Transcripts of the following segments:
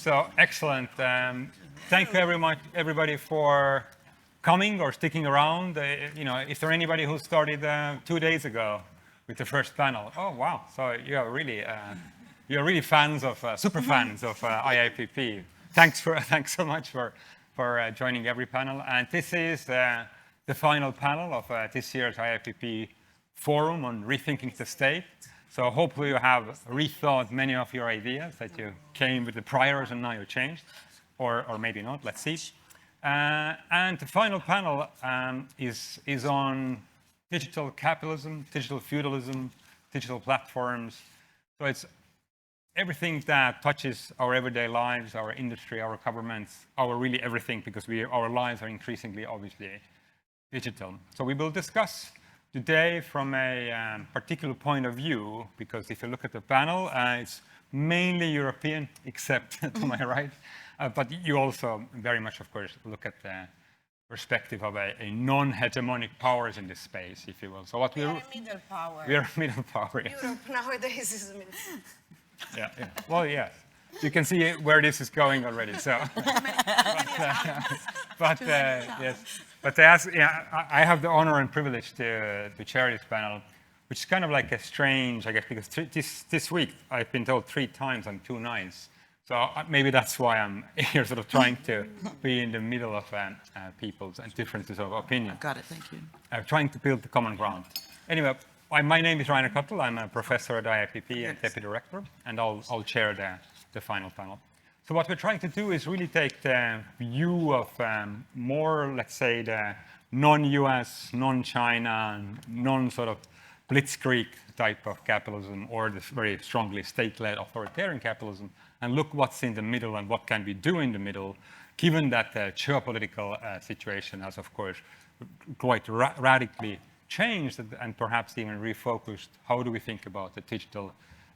So excellent. Thank you very much, everybody, for coming or sticking around. Is there anybody who started 2 days ago with the first panel? Oh wow! So you're really fans of super fans of IIPP. Thanks so much for joining every panel. And this is the final panel of this year's IIPP forum on rethinking the state. So hopefully you have rethought many of your ideas that you came with the priors and now you changed, or maybe not, let's see. And the final panel is on digital capitalism, digital feudalism, digital platforms. So it's everything that touches our everyday lives, our industry, our governments, really everything, because our lives are increasingly, obviously, digital. So we will discuss today from a particular point of view, because if you look at the panel, it's mainly European, except to my right. But you also very much, of course, look at the perspective of a non-hegemonic powers in this space, if you will. So what we are a middle power. We are a middle power. Yes. Europe nowadays is a middle. Yeah. Well, yes. You can see where this is going already. So, yes. But I have the honor and privilege to chair this panel, which is kind of like a strange, I guess, because this week I've been told 3 times on 2 nights. So maybe that's why I'm here sort of trying to be in the middle of people's differences of opinion. Got it, thank you. Trying to build the common ground. Anyway, my name is Rainer Kattel. I'm a professor at IIPP and deputy director, and I'll chair the final panel. So what we're trying to do is really take the view of more, let's say, the non-US, non-China, non-sort of blitzkrieg type of capitalism, or this very strongly state-led authoritarian capitalism, and look what's in the middle and what can we do in the middle, given that the geopolitical situation has, of course, quite radically changed and perhaps even refocused. How do we think about the digital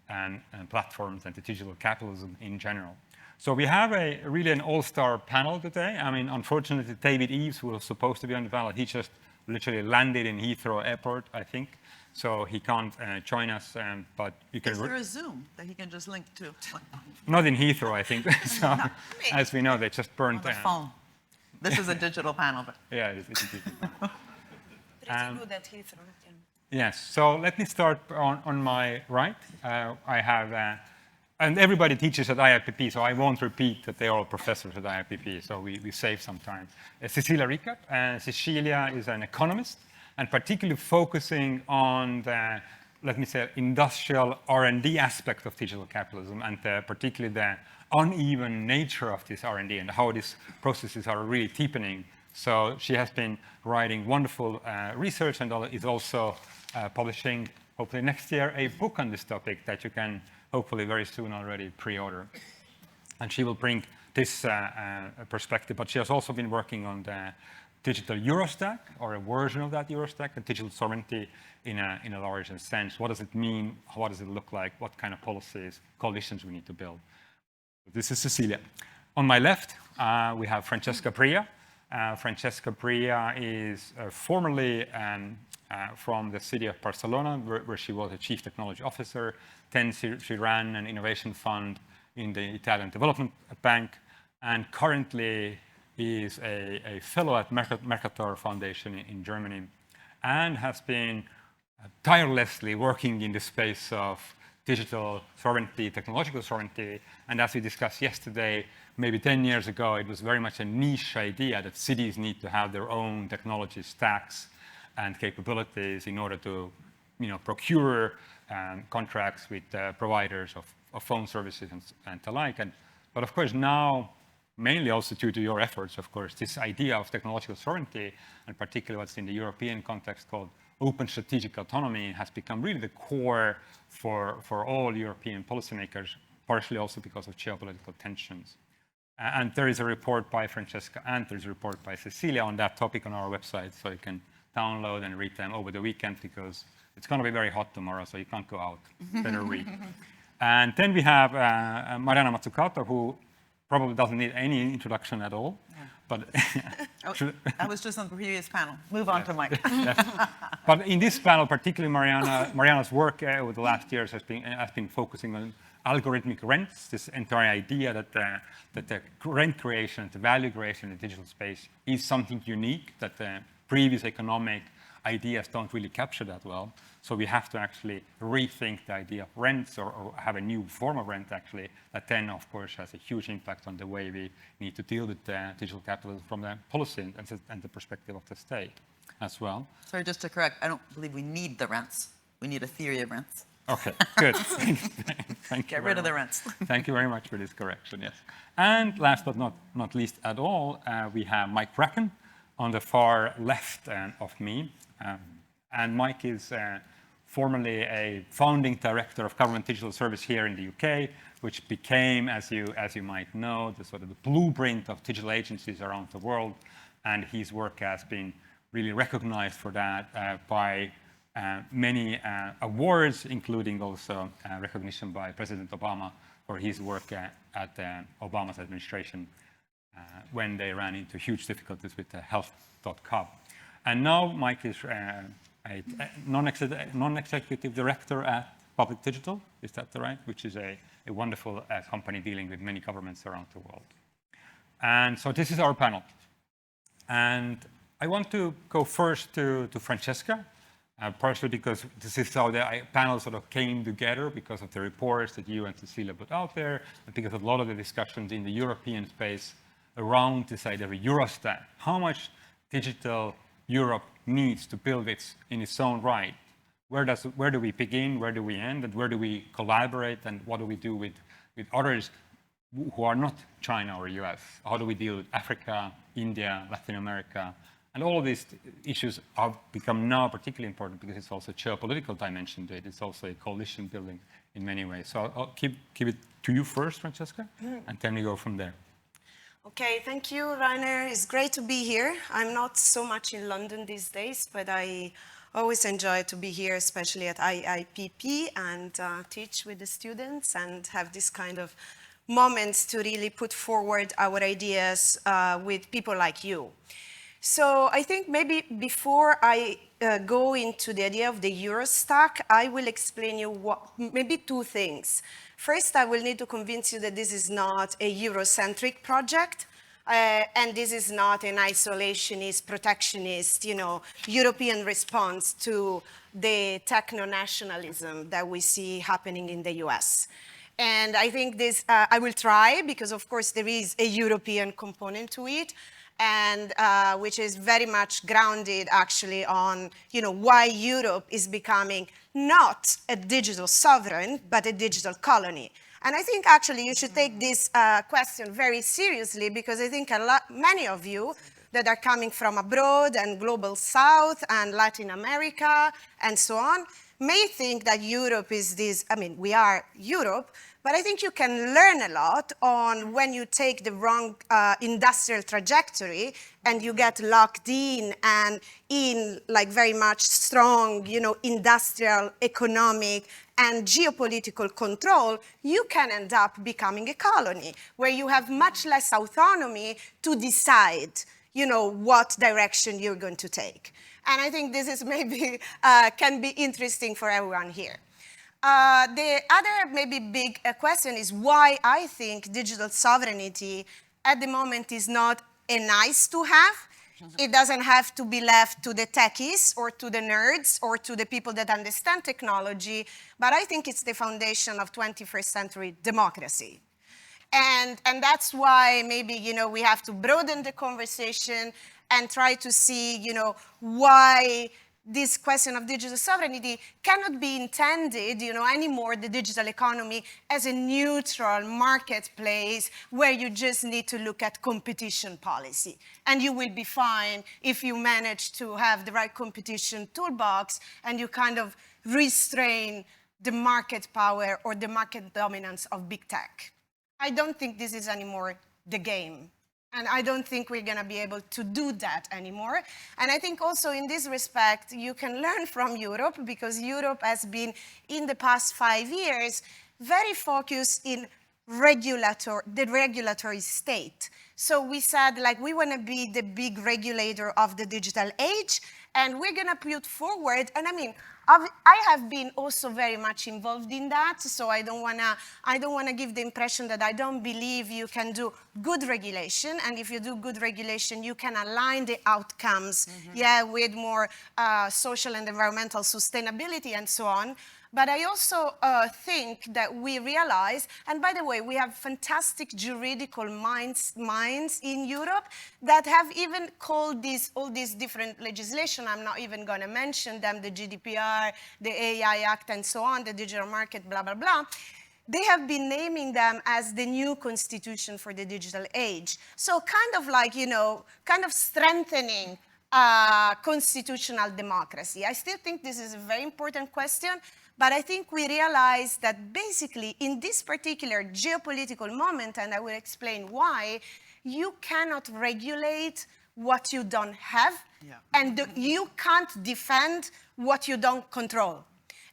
and platforms and the digital capitalism in general? So we have really an all-star panel today. I mean, unfortunately, David Eves, who was supposed to be on the panel, he just literally landed in Heathrow Airport, I think. So he can't join us, but you can... Is there a Zoom that he can just link to? Not in Heathrow, I think. So, no. As we know, they just burned... On the phone. This is a digital panel. But yeah, it's a digital panel. Pretty good at Heathrow. Yes, so let me start on my right. I have... and everybody teaches at IIPP, so I won't repeat that they're all professors at IIPP, so we save some time. Cecilia Ricap. Cecilia is an economist, and particularly focusing on the, let me say, industrial R&D aspect of digital capitalism, and particularly the uneven nature of this R&D and how these processes are really deepening. So she has been writing wonderful research and is also publishing, hopefully next year, a book on this topic that you can hopefully very soon already pre-order. And she will bring this perspective, but she has also been working on the digital EuroStack, or a version of that EuroStack, the digital sovereignty in a larger sense. What does it mean? What does it look like? What kind of policies, coalitions we need to build? This is Cecilia. On my left, we have Francesca Pria. Francesca Pria is formerly from the city of Barcelona, where she was a chief technology officer. Then she ran an innovation fund in the Italian Development Bank, and currently is a fellow at Mercator Foundation in Germany, and has been tirelessly working in the space of digital sovereignty, technological sovereignty. And as we discussed yesterday, maybe 10 years ago, it was very much a niche idea that cities need to have their own technology stacks and capabilities in order to, procure contracts with providers of phone services and the like. But of course now, mainly also due to your efforts, of course, this idea of technological sovereignty, and particularly what's in the European context called open strategic autonomy, has become really the core for all European policymakers, partially also because of geopolitical tensions. And there is a report by Francesca and there is a report by Cecilia on that topic on our website, so you can download and read them over the weekend, because it's going to be very hot tomorrow, so you can't go out. Better read. And then we have Mariana Mazzucato, who probably doesn't need any introduction at all. Yeah. But I was just on the previous panel. Move on to Mike. Yes. But in this panel, particularly Mariana's work over the last years has been focusing algorithmic rents, this entire idea that the rent creation, the value creation in the digital space is something unique, that the previous economic ideas don't really capture that well. So we have to actually rethink the idea of rents, or have a new form of rent actually, that then of course has a huge impact on the way we need to deal with digital capitalism from the policy and the perspective of the state as well. Sorry, just to correct, I don't believe we need the rents. We need a theory of rents. Okay, good. Thank you. Get rid of the rents. Thank you very much for this correction, yes. And last but not least at all, we have Mike Bracken on the far left of me. And Mike is formerly a founding director of government digital service here in the UK, which became, as you might know, the sort of the blueprint of digital agencies around the world. And his work has been really recognized for that by many awards, including also recognition by President Obama for his work at Obama's administration when they ran into huge difficulties with health.com. And now Mike is a non-executive director at Public Digital, is that right? Which is a wonderful company dealing with many governments around the world. And so this is our panel. And I want to go first to Francesca, partially because this is how the panel sort of came together, because of the reports that you and Cecilia put out there, and because of a lot of the discussions in the European space around this idea of a EuroStack. How much digital Europe needs to build in its own right? Where do we begin, where do we end, and where do we collaborate, and what do we do with others who are not China or US? How do we deal with Africa, India, Latin America? And all of these issues have become now particularly important because it's also a geopolitical dimension to it. It's also a coalition building in many ways. So I'll keep it to you first, Francesca, and then we go from there. Okay, thank you, Rainer. It's great to be here. I'm not so much in London these days, but I always enjoy to be here, especially at IIPP, and teach with the students and have this kind of moments to really put forward our ideas with people like you. So I think maybe before I go into the idea of the EuroStack, I will explain you maybe two things. First, I will need to convince you that this is not a Eurocentric project, and this is not an isolationist, protectionist, European response to the techno-nationalism that we see happening in the US. And I think this, I will try, because of course there is a European component to it, and which is very much grounded actually on, why Europe is becoming not a digital sovereign, but a digital colony. And I think actually you should take this question very seriously, because I think many of you that are coming from abroad and global south and Latin America and so on may think that Europe is this, we are Europe, but I think you can learn a lot on when you take the wrong industrial trajectory and you get locked in and in like very much strong, industrial, economic, and geopolitical control, you can end up becoming a colony where you have much less autonomy to decide, what direction you're going to take. And I think this is maybe can be interesting for everyone here. The other maybe big question is why I think digital sovereignty at the moment is not a nice to have. It doesn't have to be left to the techies or to the nerds or to the people that understand technology, but I think it's the foundation of 21st century democracy. And that's why maybe, we have to broaden the conversation and try to see, why this question of digital sovereignty cannot be intended, anymore, the digital economy as a neutral marketplace where you just need to look at competition policy. And you will be fine if you manage to have the right competition toolbox and you kind of restrain the market power or the market dominance of big tech. I don't think this is anymore the game. And I don't think we're going to be able to do that anymore. And I think also in this respect, you can learn from Europe, because Europe has been, in the past 5 years, very focused in the regulatory state. So we said, like, we want to be the big regulator of the digital age, and we're going to put forward, and I mean, I have been also very much involved in that, so I don't want to give the impression that I don't believe you can do good regulation, and if you do good regulation, you can align the outcomes, with more social and environmental sustainability and so on. But I also think that we realize, and by the way, we have fantastic juridical minds in Europe that have even called all these different legislation, I'm not even going to mention them, the GDPR, the AI Act, and so on, the digital market, blah, blah, blah. They have been naming them as the new constitution for the digital age. So kind of like, kind of strengthening constitutional democracy. I still think this is a very important question, but I think we realize that basically in this particular geopolitical moment, and I will explain why, you cannot regulate what you don't have, and you can't defend what you don't control.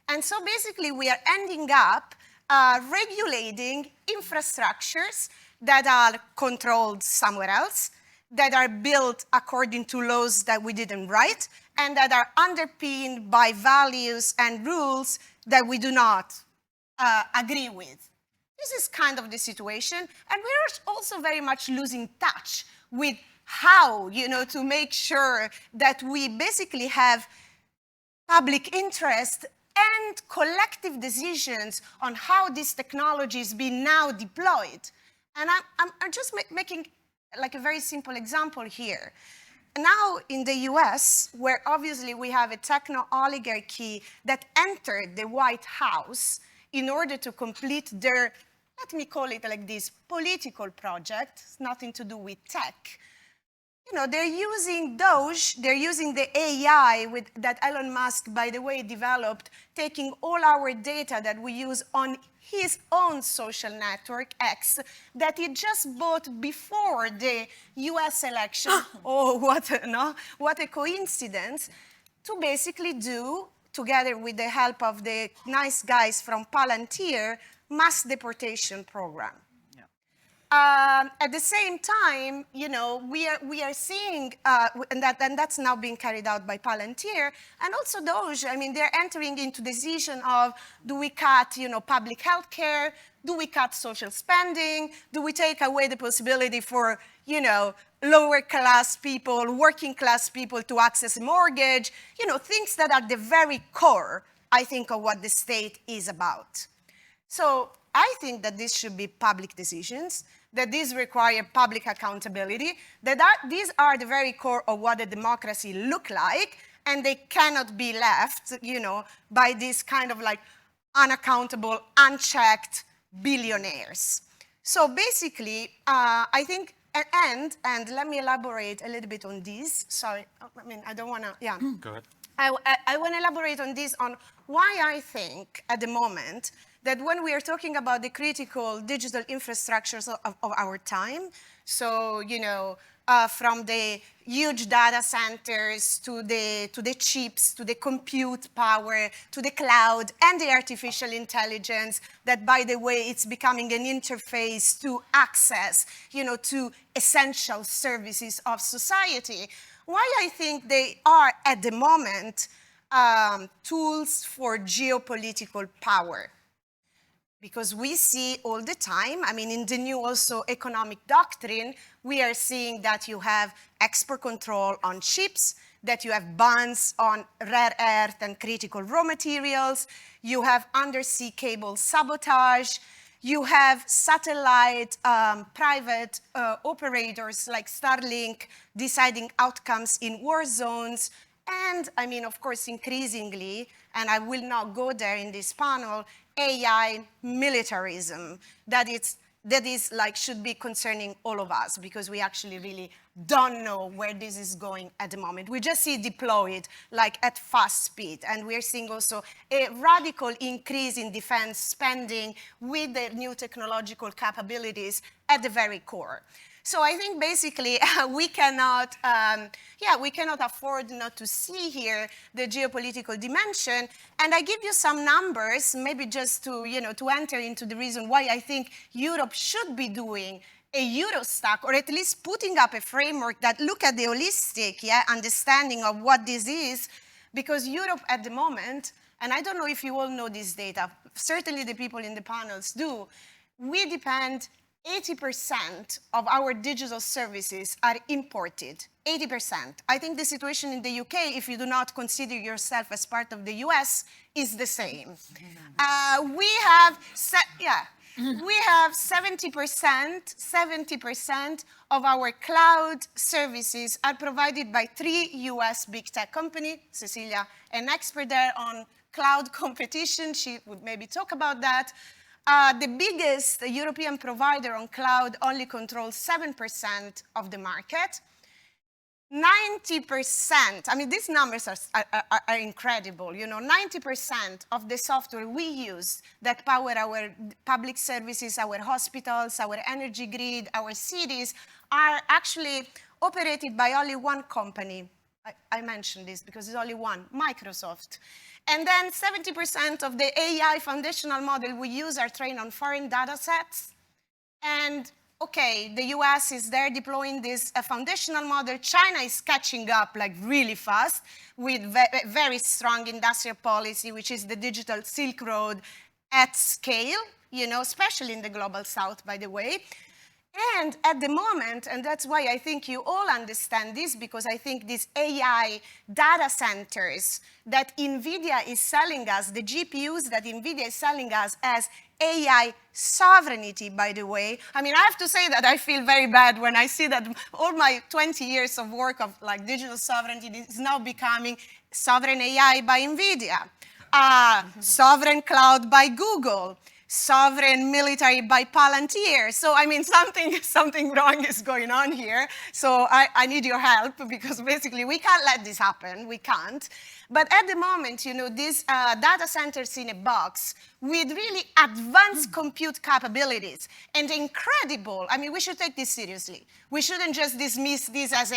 And so basically we are ending up regulating infrastructures that are controlled somewhere else, that are built according to laws that we didn't write, and that are underpinned by values and rules that we do not agree with. This is kind of the situation, and we're also very much losing touch with how, to make sure that we basically have public interest and collective decisions on how this technology is being now deployed. And I'm just making like a very simple example here. Now in the US, where obviously we have a techno-oligarchy that entered the White House in order to complete their, let me call it like this, political project, it's nothing to do with tech. They're using Doge, they're using the AI that Elon Musk, by the way, developed, taking all our data that we use on his own social network, X, that he just bought before the US election. Oh, what a coincidence, to basically do, together with the help of the nice guys from Palantir, mass deportation program. At the same time, we are seeing, and that's now being carried out by Palantir, and also Doge. I mean, they're entering into decision of, do we cut, public health care? Do we cut social spending? Do we take away the possibility for, lower class people, working class people to access a mortgage? Things that are the very core, I think, of what the state is about. So I think that this should be public decisions, that these require public accountability, that these are the very core of what a democracy look like, and they cannot be left, by these kind of like unaccountable, unchecked billionaires. So basically, I think, and let me elaborate a little bit on this. Sorry, I mean, I don't want to, Go ahead. I want to elaborate on this, on why I think at the moment that when we are talking about the critical digital infrastructures of our time, so, from the huge data centers to the chips, to the compute power, to the cloud, and the artificial intelligence, that, by the way, it's becoming an interface to access, to essential services of society. Why I think they are, at the moment, tools for geopolitical power. Because we see all the time, I mean, in the new also economic doctrine, we are seeing that you have export control on chips, that you have bans on rare earth and critical raw materials, you have undersea cable sabotage, you have satellite private operators like Starlink deciding outcomes in war zones, and, I mean, of course, increasingly, and I will not go there in this panel, AI militarism, that is like should be concerning all of us, because we actually really don't know where this is going at the moment. We just see it deployed like at fast speed, and we're seeing also a radical increase in defense spending with the new technological capabilities at the very core. So I think basically we cannot afford not to see here the geopolitical dimension. And I give you some numbers, maybe just to, to enter into the reason why I think Europe should be doing a EuroStack, or at least putting up a framework that look at the holistic understanding of what this is, because Europe at the moment, and I don't know if you all know this data, certainly the people in the panels do, we depend 80% of our digital services are imported, 80%. I think the situation in the UK, if you do not consider yourself as part of the US, is the same. We have 70% of our cloud services are provided by 3 US big tech companies. Cecilia, an expert there on cloud competition, she would maybe talk about that. The biggest European provider on cloud only controls 7% of the market. 90%, I mean, these numbers are incredible. You know, 90% of the software we use that power our public services, our hospitals, our energy grid, our cities, are actually operated by only one company. I mentioned this because it's only one, Microsoft. And then 70% of the AI foundational model we use are trained on foreign data sets. And okay, the US is there deploying this foundational model. China is catching up like really fast with very strong industrial policy, which is the digital Silk Road at scale, you know, especially in the global south, by the way. And at the moment, and that's why I think you all understand this, because I think these AI data centers that NVIDIA is selling us, the GPUs that NVIDIA is selling us as AI sovereignty, by the way. I mean, I have to say that I feel very bad when I see that all my 20 years of work of like digital sovereignty is now becoming sovereign AI by NVIDIA, sovereign cloud by Google, sovereign military by Palantir. So, I mean, something wrong is going on here. So I need your help, because basically we can't let this happen. We can't. But at the moment, you know, these data centers in a box with really advanced compute capabilities and incredible, I mean, we should take this seriously. We shouldn't just dismiss this as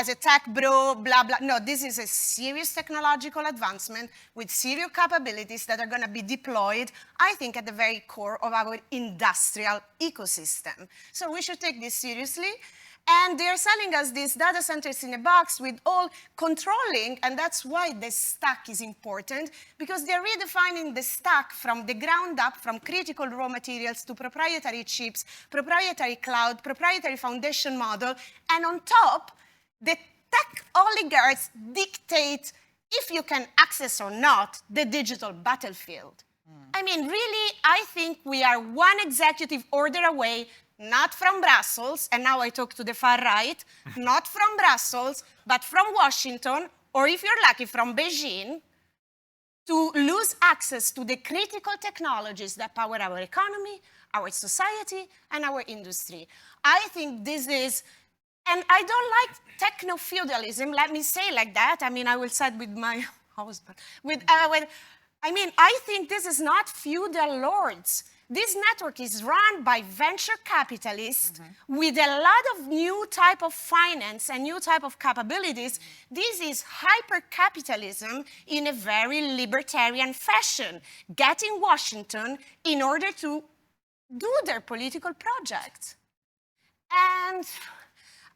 a tech bro, blah, blah. No, this is a serious technological advancement with serious capabilities that are going to be deployed, I think, at the very core of our industrial ecosystem. So we should take this seriously. And they're selling us these data centers in a box with all controlling, and that's why the stack is important, because they're redefining the stack from the ground up, from critical raw materials to proprietary chips, proprietary cloud, proprietary foundation model, and on top, the tech oligarchs dictate if you can access or not the digital battlefield. I mean, really, I think we are one executive order away, not from Brussels, and now I talk to the far right, not from Brussels, but from Washington, or if you're lucky, from Beijing, to lose access to the critical technologies that power our economy, our society, and our industry. I think this is, and I don't like techno-feudalism, let me say like that. I mean, I will side with my husband. I mean, I think this is not feudal lords. This network is run by venture capitalists with a lot of new type of finance and new type of capabilities. This is hyper-capitalism in a very libertarian fashion, getting Washington in order to do their political projects. And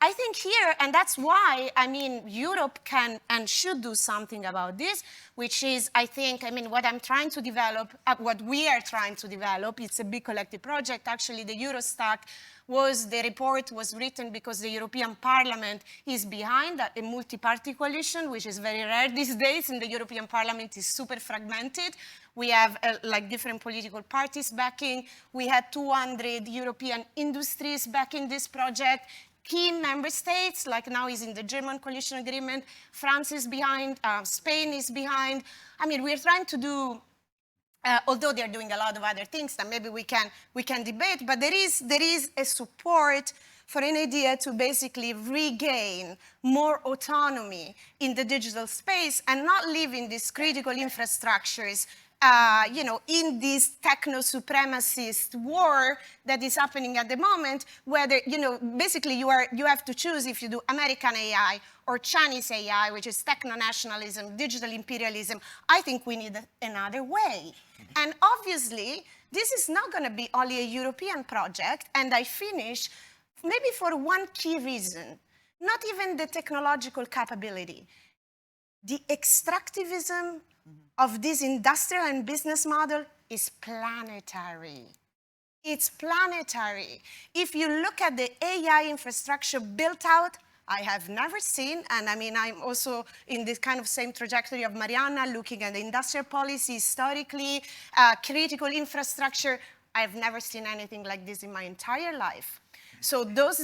I think here, and that's why, I mean, Europe can and should do something about this, which is, I think, I mean, what I'm trying to develop, what we are trying to develop, it's a big collective project. Actually, the EuroStack the report was written because the European Parliament is behind a multi-party coalition, which is very rare these days, and the European Parliament is super fragmented. We have like different political parties backing. We had 200 European industries backing this project. Key member states, like now is in the German coalition agreement, France is behind, Spain is behind. I mean, we're trying to do, although they're doing a lot of other things that maybe we can debate, but there is a support for an idea to basically regain more autonomy in the digital space and not live in these critical infrastructures you know, in this techno-supremacist war that is happening at the moment, whether, you know, basically you have to choose if you do American AI or Chinese AI, which is techno-nationalism, digital imperialism. I think we need another way. And obviously, this is not going to be only a European project. And I finish, maybe for one key reason, not even the technological capability. The extractivism of this industrial and business model is planetary. It's planetary. If you look at the AI infrastructure built out, I have never seen, and I mean, I'm also in this kind of same trajectory of Mariana, looking at the industrial policy historically, critical infrastructure. I've never seen anything like this in my entire life. So those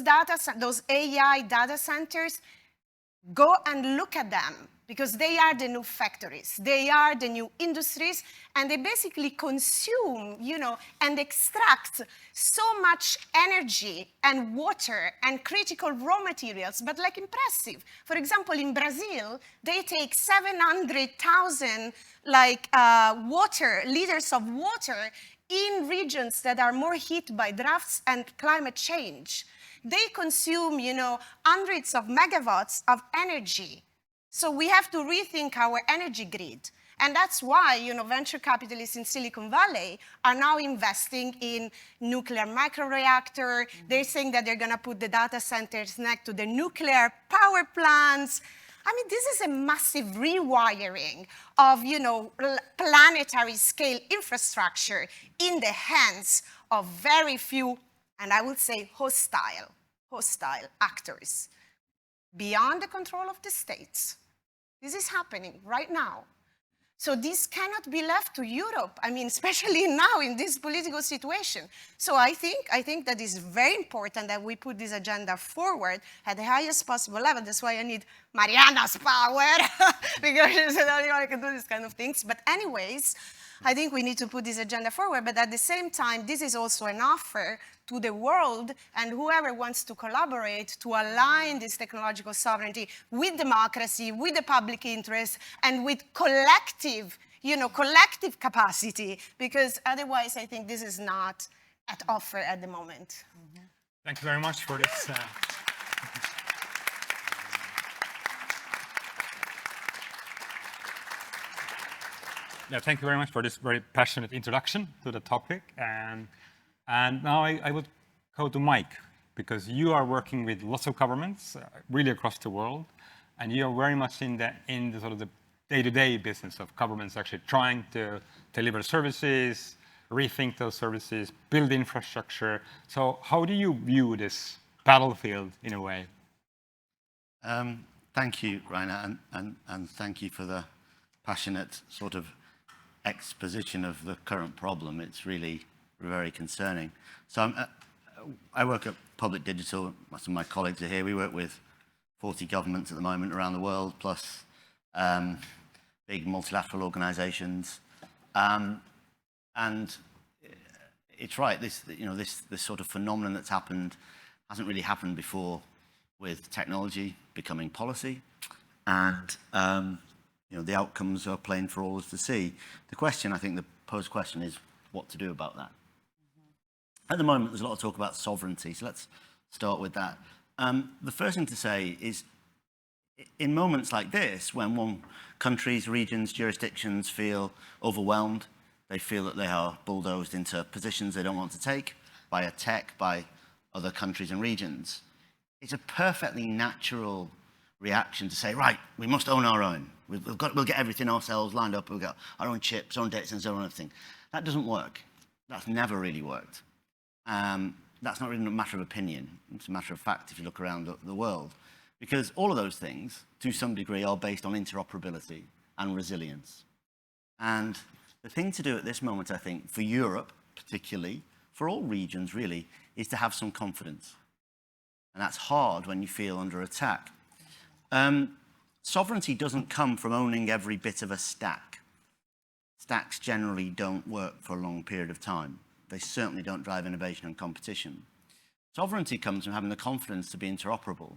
AI data centers, go and look at them, because they are the new factories. They are the new industries, and they basically consume, and extract so much energy and water and critical raw materials, but like impressive. For example, in Brazil, they take 700,000 liters of water in regions that are more hit by droughts and climate change. They consume, hundreds of megawatts of energy. So we have to rethink our energy grid. And that's why, venture capitalists in Silicon Valley are now investing in nuclear microreactor. They're saying that they're going to put the data centers next to the nuclear power plants. I mean, this is a massive rewiring of, planetary scale infrastructure in the hands of very few, and I would say hostile actors, beyond the control of the states. This is happening right now. So this cannot be left to Europe, I mean, especially now in this political situation. So I think that it's very important that we put this agenda forward at the highest possible level. That's why I need Mariana's power, because she's the only one who can do these kind of things. But anyways, I think we need to put this agenda forward, but at the same time, this is also an offer to the world and whoever wants to collaborate to align this technological sovereignty with democracy, with the public interest, and with collective capacity, because otherwise I think this is not at offer at the moment. Mm-hmm. Thank you very much for this. Yeah, thank you very much for this very passionate introduction to the topic. And now I would go to Mike, because you are working with lots of governments really across the world, and you are very much in the sort of the day-to-day business of governments actually trying to deliver services, rethink those services, build infrastructure. So how do you view this battlefield in a way? Thank you, Rainer, and thank you for the passionate sort of exposition of the current problem. It's really very concerning. So I work at Public Digital. Most of my colleagues are here. We work with 40 governments at the moment around the world, plus big multilateral organizations. And it's right, this sort of phenomenon that's happened hasn't really happened before, with technology becoming policy. And the outcomes are plain for all of us to see. The question, I think the posed question, is what to do about that. At the moment, there's a lot of talk about sovereignty, so let's start with that. The first thing to say is, in moments like this, when countries, regions, jurisdictions feel overwhelmed, they feel that they are bulldozed into positions they don't want to take by a tech, by other countries and regions, it's a perfectly natural reaction to say, right, we must own our own. We'll get everything ourselves lined up. We've got our own chips, our own data centers, our own everything. That doesn't work. That's never really worked. That's not really a matter of opinion. It's a matter of fact if you look around the world. Because all of those things, to some degree, are based on interoperability and resilience. And the thing to do at this moment, I think, for Europe particularly, for all regions really, is to have some confidence. And that's hard when you feel under attack. Sovereignty doesn't come from owning every bit of a stack. Stacks generally don't work for a long period of time. They certainly don't drive innovation and competition. Sovereignty comes from having the confidence to be interoperable.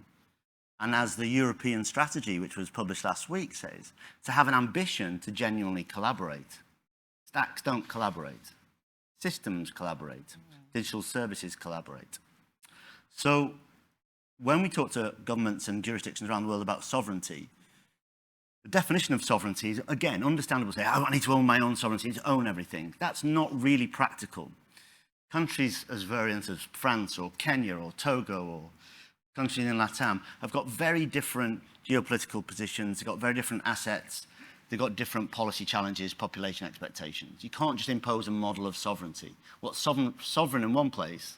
And as the European strategy, which was published last week, says, to have an ambition to genuinely collaborate. Stacks don't collaborate. Systems collaborate. Digital services collaborate. So when we talk to governments and jurisdictions around the world about sovereignty, the definition of sovereignty is, again, understandable to say, I need to own my own sovereignty, I need to own everything. That's not really practical. countries as variant as France or Kenya or Togo or countries in LATAM have got very different geopolitical positions, they've got very different assets, they've got different policy challenges, population expectations. You can't just impose a model of sovereignty. What's sovereign in one place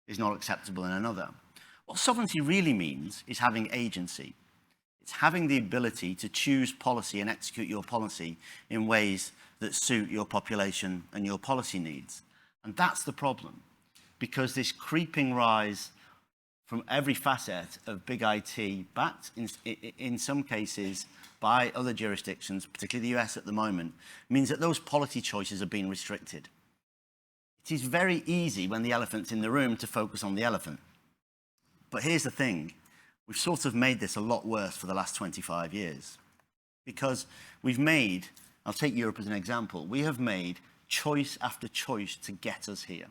is not acceptable in another. What sovereignty really means is having agency. It's having the ability to choose policy and execute your policy in ways that suit your population and your policy needs. And that's the problem, because this creeping rise from every facet of big IT, backed in some cases by other jurisdictions, particularly the US at the moment, means that those policy choices are being restricted. It is very easy when the elephant's in the room to focus on the elephant. But here's the thing, we've sort of made this a lot worse for the last 25 years. Because we've made, I'll take Europe as an example, we have made choice after choice to get us here.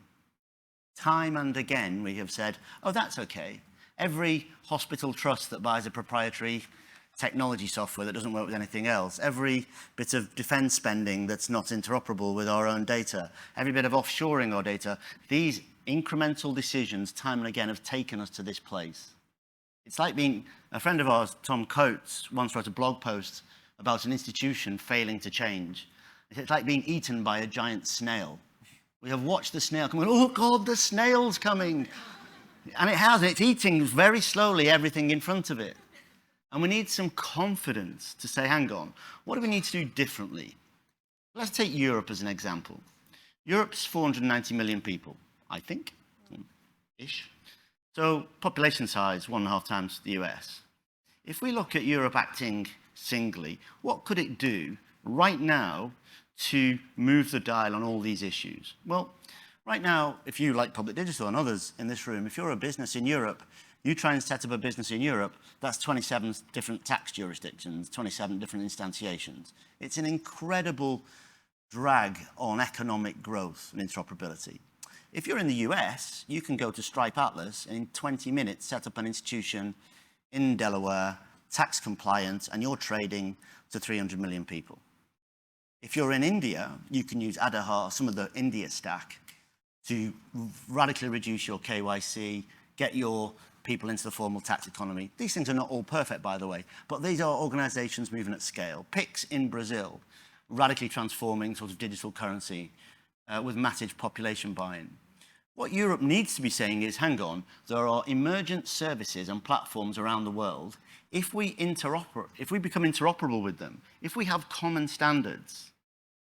Time and again, we have said, oh, that's okay. Every hospital trust that buys a proprietary technology software that doesn't work with anything else, every bit of defense spending that's not interoperable with our own data, every bit of offshoring our data, these incremental decisions, time and again, have taken us to this place. It's like being, a friend of ours, Tom Coates, once wrote a blog post about an institution failing to change. It's like being eaten by a giant snail. We have watched the snail come, oh God, the snail's coming. And it has, it's eating very slowly everything in front of it. And we need some confidence to say, hang on, what do we need to do differently? Let's take Europe as an example. Europe's 490 million people, I think, ish. So population size, 1.5 times the US. If we look at Europe acting singly, what could it do right now to move the dial on all these issues? Well, right now, if you, like Public Digital and others in this room, if you're a business in Europe, you try and set up a business in Europe, that's 27 different tax jurisdictions, 27 different instantiations. It's an incredible drag on economic growth and interoperability. If you're in the US, you can go to Stripe Atlas and in 20 minutes set up an institution in Delaware, tax compliant, and you're trading to 300 million people. If you're in India, you can use Aadhaar, some of the India stack, to radically reduce your KYC, get your people into the formal tax economy. These things are not all perfect, by the way, but these are organizations moving at scale. Pix in Brazil, radically transforming sort of digital currency with massive population buy-in. What Europe needs to be saying is, hang on, there are emergent services and platforms around the world. If we become interoperable with them, if we have common standards,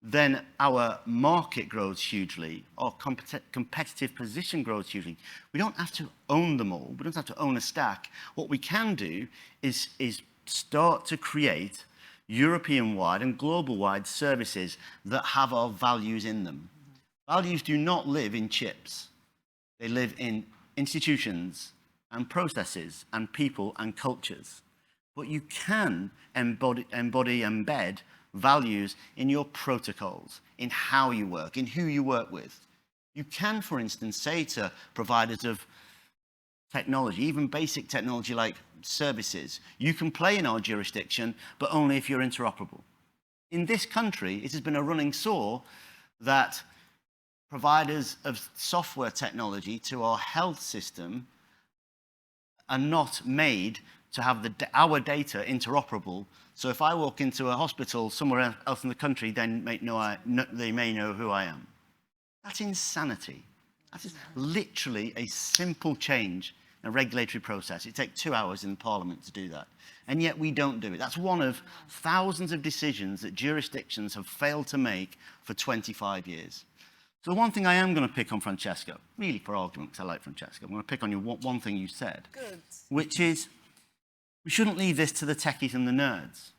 then our market grows hugely, our competitive position grows hugely. We don't have to own them all. We don't have to own a stack. What we can do is start to create European-wide and global-wide services that have our values in them. Values do not live in chips. They live in institutions and processes and people and cultures. But you can embed values in your protocols, in how you work, in who you work with. You can, for instance, say to providers of technology, even basic technology like services, you can play in our jurisdiction, but only if you're interoperable. In this country, it has been a running saw that providers of software technology to our health system are not made to have our data interoperable. So if I walk into a hospital somewhere else in the country, then they may know who I am. That's insanity. That is literally a simple change in a regulatory process. It takes 2 hours in Parliament to do that. And yet we don't do it. That's one of thousands of decisions that jurisdictions have failed to make for 25 years. So one thing I am going to pick on Francesco, really for argument, because I like Francesco, I'm going to pick on you one thing you said. Good. Which is, we shouldn't leave this to the techies and the nerds.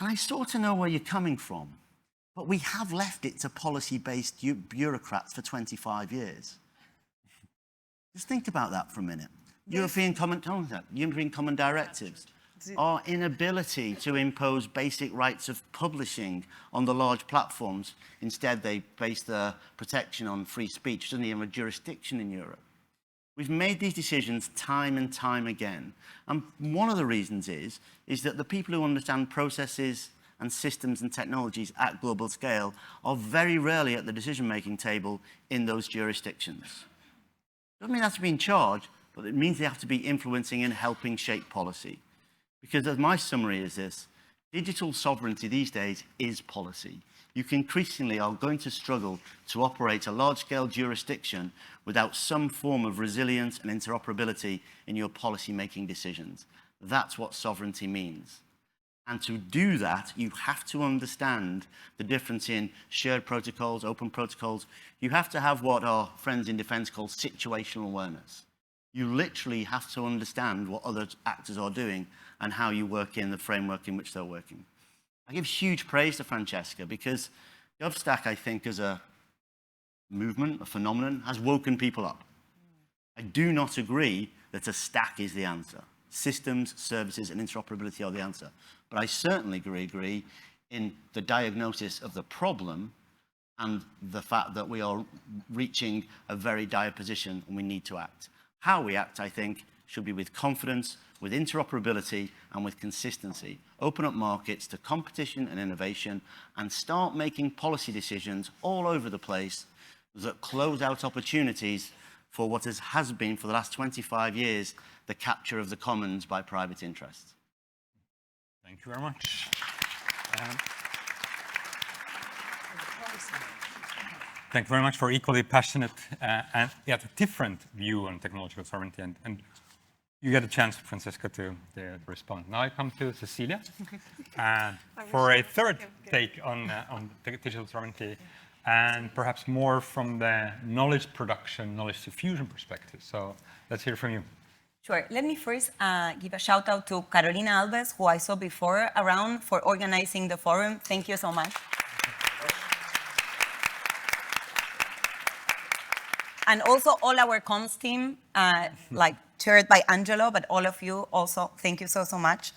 And I sort of know where you're coming from, but we have left it to policy-based bureaucrats for 25 years. Just think about that for a minute. European Common Directives. Our inability to impose basic rights of publishing on the large platforms. Instead, they base their protection on free speech, which doesn't even have a jurisdiction in Europe. We've made these decisions time and time again. And one of the reasons is that the people who understand processes and systems and technologies at global scale are very rarely at the decision-making table in those jurisdictions. Doesn't mean they have to be in charge, but it means they have to be influencing and helping shape policy. Because as my summary is this, digital sovereignty these days is policy. You increasingly are going to struggle to operate a large-scale jurisdiction without some form of resilience and interoperability in your policy-making decisions. That's what sovereignty means. And to do that, you have to understand the difference in shared protocols, open protocols. You have to have what our friends in defense call situational awareness. You literally have to understand what other actors are doing and how you work in the framework in which they're working. I give huge praise to Francesca because EuroStack, I think, as a movement, a phenomenon, has woken people up. I do not agree that a stack is the answer. Systems, services, and interoperability are the answer. But I certainly agree in the diagnosis of the problem and the fact that we are reaching a very dire position and we need to act. How we act, I think, should be with confidence, with interoperability, and with consistency. Open up markets to competition and innovation and start making policy decisions all over the place that close out opportunities for what has been, for the last 25 years, the capture of the commons by private interests. Thank you very much. Thank you very much for equally passionate and yet a different view on technological sovereignty. And you get a chance, Francesca, to respond. Now I come to Cecilia for a third take on digital sovereignty, and perhaps more from the knowledge production, knowledge diffusion perspective. So let's hear from you. Sure. Let me first give a shout out to Carolina Alves, who I saw before around, for organizing the forum. Thank you so much. And also all our comms team, like chaired by Angelo, but all of you also, thank you so much.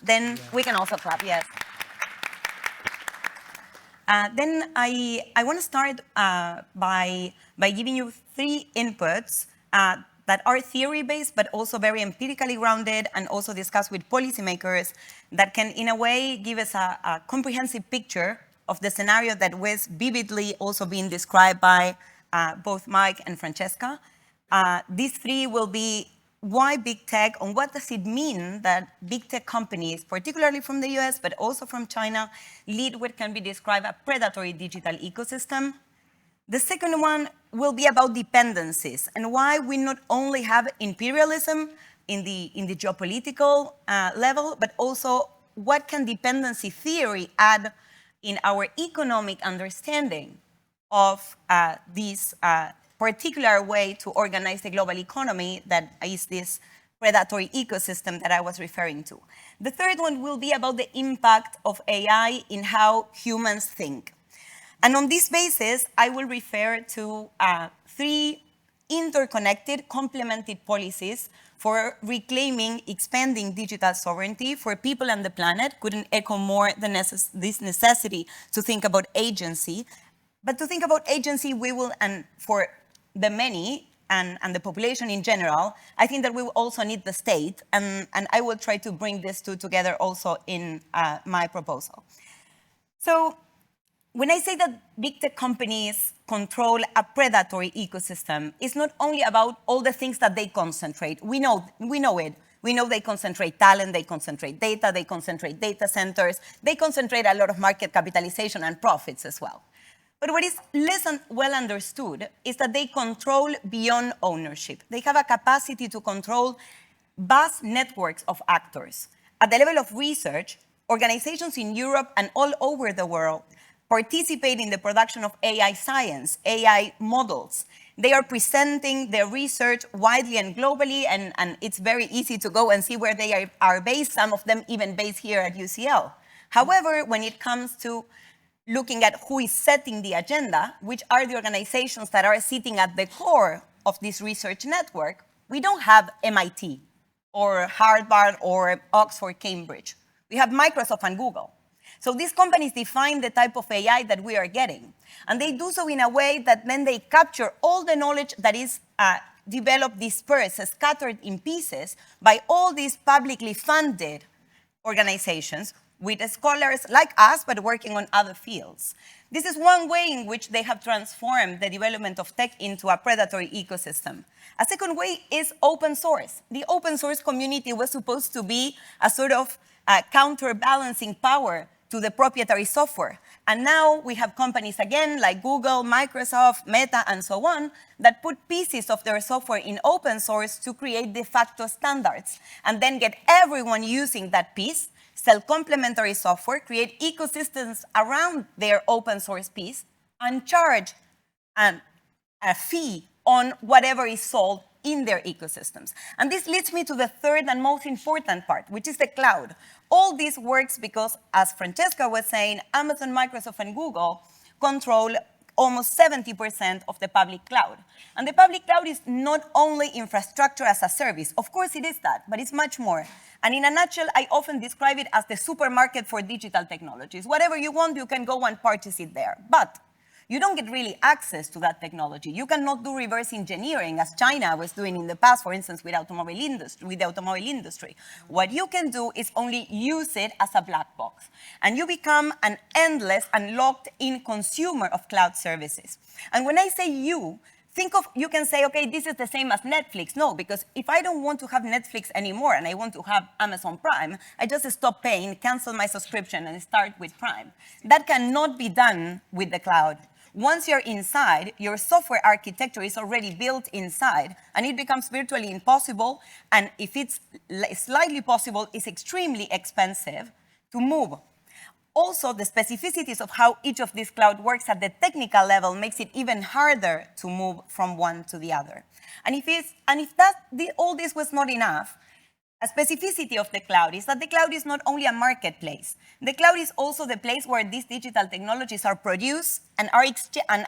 Then we can also clap, yes. Then I want to start by giving you 3 inputs that are theory-based, but also very empirically grounded, and also discussed with policymakers that can, in a way, give us a comprehensive picture of the scenario that was vividly also being described by both Mike and Francesca. These 3 will be why big tech, and what does it mean that big tech companies, particularly from the US, but also from China, lead what can be described as a predatory digital ecosystem. The second one will be about dependencies and why we not only have imperialism in the geopolitical level, but also what can dependency theory add in our economic understanding of this particular way to organize the global economy that is this predatory ecosystem that I was referring to. The third one will be about the impact of AI in how humans think. And on this basis, I will refer to 3 interconnected, complemented policies for reclaiming, expanding digital sovereignty for people and the planet. Couldn't echo more this necessity to think about agency. But to think about agency, we will, and for the many and the population in general, I think that we will also need the state, and I will try to bring these 2 together also in my proposal. So when I say that big tech companies control a predatory ecosystem, it's not only about all the things that they concentrate. We know it. We know they concentrate talent, they concentrate data, they concentrate data centers, they concentrate a lot of market capitalization and profits as well. But what is less well understood is that they control beyond ownership. They have a capacity to control vast networks of actors. At the level of research, organizations in Europe and all over the world participate in the production of AI science, AI models. They are presenting their research widely and globally, and it's very easy to go and see where they are based, some of them even based here at UCL. However, when it comes to looking at who is setting the agenda, which are the organizations that are sitting at the core of this research network, we don't have MIT or Harvard or Oxford, Cambridge. We have Microsoft and Google. So these companies define the type of AI that we are getting. And they do so in a way that then they capture all the knowledge that is developed, dispersed, scattered in pieces by all these publicly funded organizations, with scholars like us, but working on other fields. This is one way in which they have transformed the development of tech into a predatory ecosystem. A second way is open source. The open source community was supposed to be a sort of counterbalancing power to the proprietary software. And now we have companies again like Google, Microsoft, Meta, and so on, that put pieces of their software in open source to create de facto standards, and then get everyone using that piece, sell complementary software, create ecosystems around their open source piece, and charge a fee on whatever is sold in their ecosystems. And this leads me to the third and most important part, which is the cloud. All this works because, as Francesca was saying, Amazon, Microsoft, and Google control almost 70% of the public cloud. And the public cloud is not only infrastructure as a service. Of course it is that, but it's much more. And in a nutshell, I often describe it as the supermarket for digital technologies. Whatever you want, you can go and purchase it there. But you don't get really access to that technology. You cannot do reverse engineering as China was doing in the past, for instance, with the automobile industry. What you can do is only use it as a black box. And you become an endless and locked-in consumer of cloud services. And when I say you can say, okay, this is the same as Netflix. No, because if I don't want to have Netflix anymore and I want to have Amazon Prime, I just stop paying, cancel my subscription, and start with Prime. That cannot be done with the cloud. Once you're inside, your software architecture is already built inside, and it becomes virtually impossible, and if it's slightly possible, it's extremely expensive to move. Also, the specificities of how each of these clouds works at the technical level makes it even harder to move from one to the other. And if all this was not enough, a specificity of the cloud is that the cloud is not only a marketplace. The cloud is also the place where these digital technologies are produced and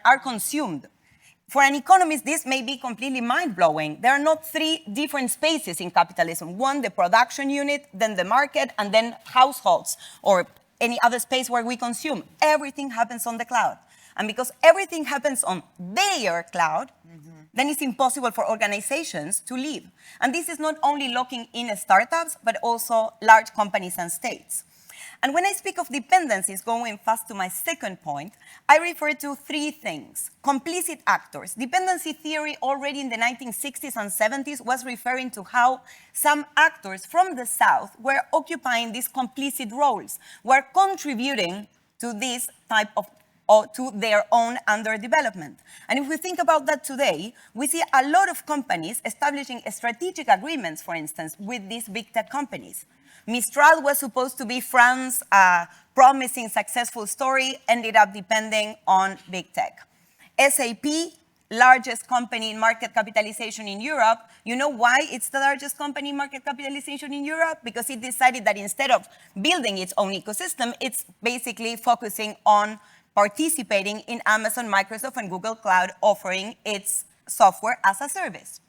are consumed. For an economist, this may be completely mind-blowing. There are not three different spaces in capitalism. One, the production unit, then the market, and then households, or any other space where we consume. Everything happens on the cloud. And because everything happens on their cloud, then it's impossible for organizations to live. And this is not only locking in startups, but also large companies and states. And when I speak of dependencies, going fast to my second point, I refer to three things. Complicit actors. Dependency theory already in the 1960s and 70s was referring to how some actors from the South were occupying these complicit roles, were contributing to this type of or to their own underdevelopment. And if we think about that today, we see a lot of companies establishing strategic agreements, for instance, with these big tech companies. Mistral was supposed to be France's promising successful story, ended up depending on big tech. SAP, largest company in market capitalization in Europe. You know why it's the largest company in market capitalization in Europe? Because it decided that instead of building its own ecosystem, it's basically focusing on participating in Amazon, Microsoft, and Google Cloud, offering its software as a service.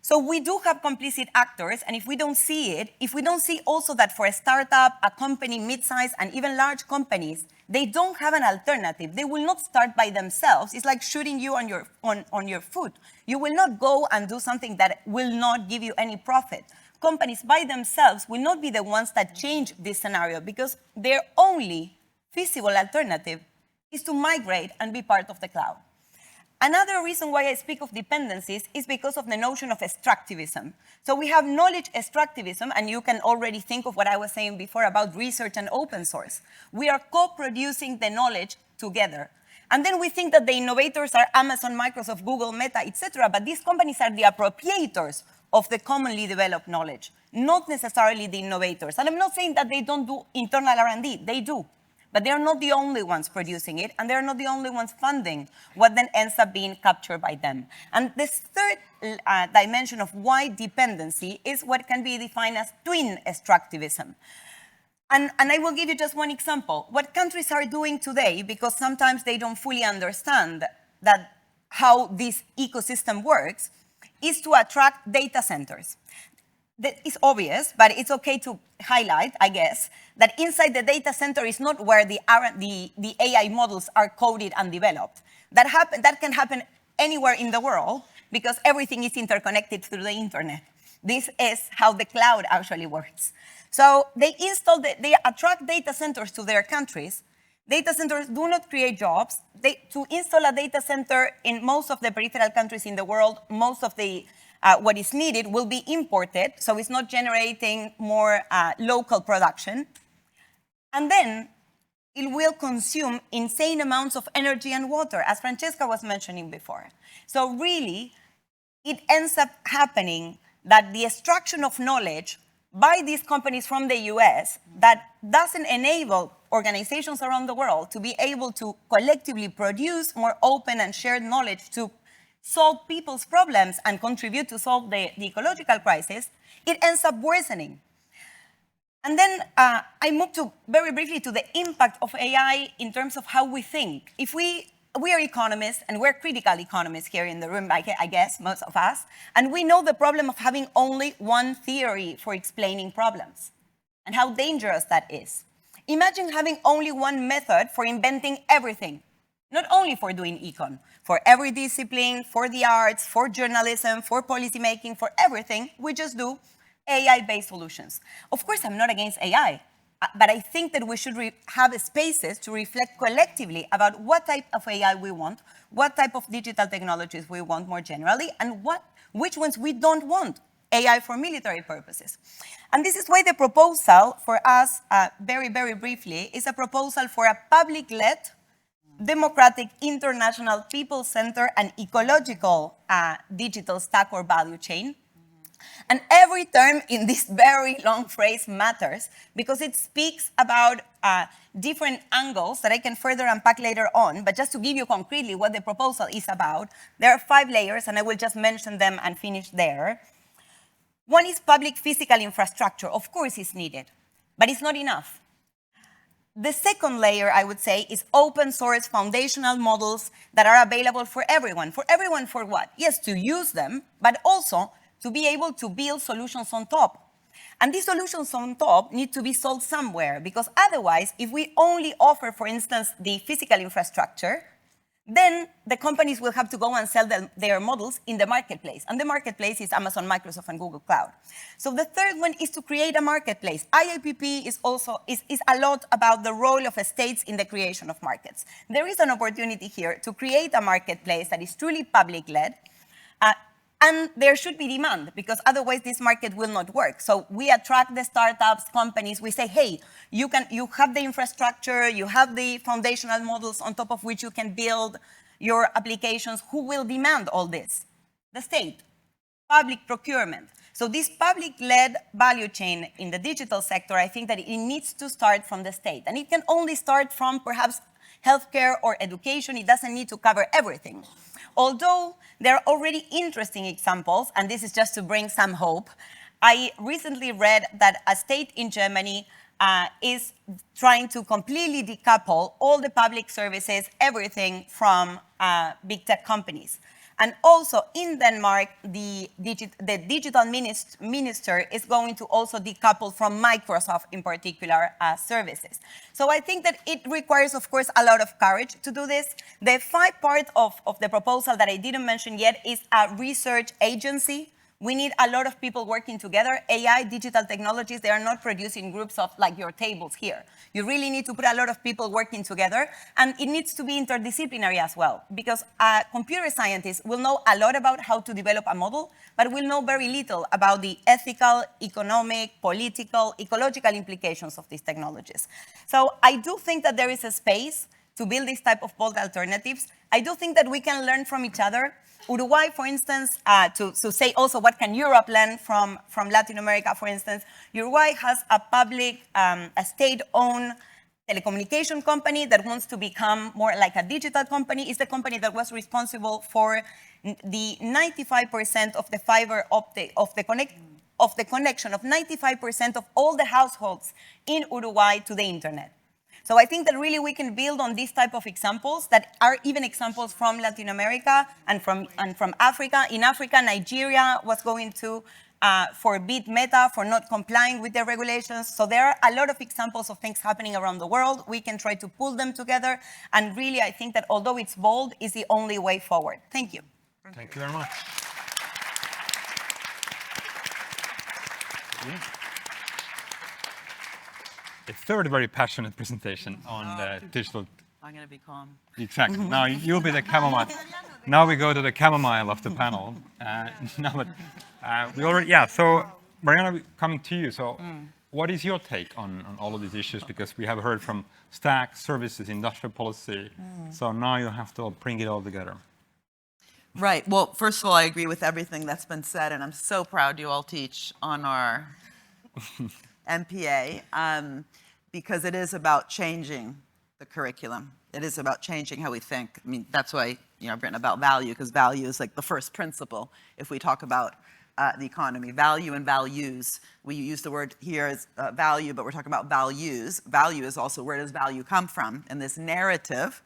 So we do have complicit actors, and if we don't see it, if we don't see also that for a startup, a company, mid-size, and even large companies, they don't have an alternative. They will not start by themselves. It's like shooting you on your foot. You will not go and do something that will not give you any profit. Companies by themselves will not be the ones that change this scenario, because their only feasible alternative is to migrate and be part of the cloud. Another reason why I speak of dependencies is because of the notion of extractivism. So we have knowledge extractivism, and you can already think of what I was saying before about research and open source. We are co-producing the knowledge together. And then we think that the innovators are Amazon, Microsoft, Google, Meta, etc. But these companies are the appropriators of the commonly developed knowledge, not necessarily the innovators. And I'm not saying that they don't do internal R&D. They do. But they're not the only ones producing it, and they're not the only ones funding what then ends up being captured by them. And this third dimension of why dependency is what can be defined as twin extractivism. And I will give you just one example. What countries are doing today, because sometimes they don't fully understand that how this ecosystem works, is to attract data centers. That is obvious, but it's okay to highlight, I guess, that inside the data center is not where the AI models are coded and developed. That can happen anywhere in the world because everything is interconnected through the internet. This is how the cloud actually works. So they they attract data centers to their countries. Data centers do not create jobs. To install a data center in most of the peripheral countries in the world, most of the what is needed will be imported, so it's not generating more local production. And then it will consume insane amounts of energy and water, as Francesca was mentioning before. So really, it ends up happening that the extraction of knowledge by these companies from the US that doesn't enable organizations around the world to be able to collectively produce more open and shared knowledge to solve people's problems and contribute to solve the ecological crisis, it ends up worsening. And then I move to very briefly to the impact of AI in terms of how we think. If we are economists, and we're critical economists here in the room, I guess, most of us, and we know the problem of having only one theory for explaining problems and how dangerous that is. Imagine having only one method for inventing everything, not only for doing econ, for every discipline, for the arts, for journalism, for policymaking, for everything, we just do AI-based solutions. Of course, I'm not against AI, but I think that we should have spaces to reflect collectively about what type of AI we want, what type of digital technologies we want more generally, and which ones we don't want, AI for military purposes. And this is why the proposal for us, very, very briefly, is a proposal for a public-led, democratic, international, people-centered, and ecological digital stack or value chain. And every term in this very long phrase matters because it speaks about different angles that I can further unpack later on. But just to give you concretely what the proposal is about, there are 5 layers, and I will just mention them and finish there. One is public physical infrastructure. Of course, it's needed, but it's not enough. The second layer, I would say, is open source foundational models that are available for everyone. For everyone for what? Yes, to use them, but also to be able to build solutions on top. And these solutions on top need to be sold somewhere, because otherwise, if we only offer, for instance, the physical infrastructure, then the companies will have to go and sell their models in the marketplace. And the marketplace is Amazon, Microsoft, and Google Cloud. So the third one is to create a marketplace. IIPP is a lot about the role of states in the creation of markets. There is an opportunity here to create a marketplace that is truly public-led, and there should be demand, because otherwise this market will not work. So we attract the startups, companies. We say, hey, you have the infrastructure, you have the foundational models on top of which you can build your applications. Who will demand all this? The state, public procurement. So this public-led value chain in the digital sector, I think that it needs to start from the state. And it can only start from perhaps healthcare or education. It doesn't need to cover everything. Although there are already interesting examples, and this is just to bring some hope. I recently read that a state in Germany is trying to completely decouple all the public services, everything from big tech companies. And also in Denmark, the digital minister is going to also decouple from Microsoft in particular services. So I think that it requires, of course, a lot of courage to do this. The 5th part of the proposal that I didn't mention yet is a research agency. We need a lot of people working together. AI, digital technologies, they are not produced in groups of like your tables here. You really need to put a lot of people working together, and it needs to be interdisciplinary as well, because computer scientists will know a lot about how to develop a model, but will know very little about the ethical, economic, political, ecological implications of these technologies. So I do think that there is a space to build this type of bold alternatives. I do think that we can learn from each other. Uruguay, for instance, to say also what can Europe learn from Latin America, for instance, Uruguay has a public, a state-owned telecommunication company that wants to become more like a digital company. It's the company that was responsible for the 95% of the fiber optic, of the connection of 95% of all the households in Uruguay to the internet. So I think that really we can build on these type of examples that are even examples from Latin America and from Africa. In Africa, Nigeria was going to forbid Meta for not complying with the regulations. So there are a lot of examples of things happening around the world. We can try to pull them together. And really, I think that although it's bold, it's the only way forward. Thank you. Thank you very much. a third very passionate presentation on the digital. I'm going to be calm. Exactly. Now you'll be the chamomile. Now we go to the chamomile of the panel. No, but we already, yeah. So Mariana, coming to you. So what is your take on all of these issues? Because we have heard from stack, services, industrial policy. So now you have to bring it all together. Right. Well, first of all, I agree with everything that's been said, and I'm so proud you all teach on our MPA because it is about changing the curriculum. It is about changing how we think. I mean, that's why I've written about value, because value is like the first principle if we talk about the economy. Value and values. We use the word here as value, but we're talking about values. Value is also where does value come from? And this narrative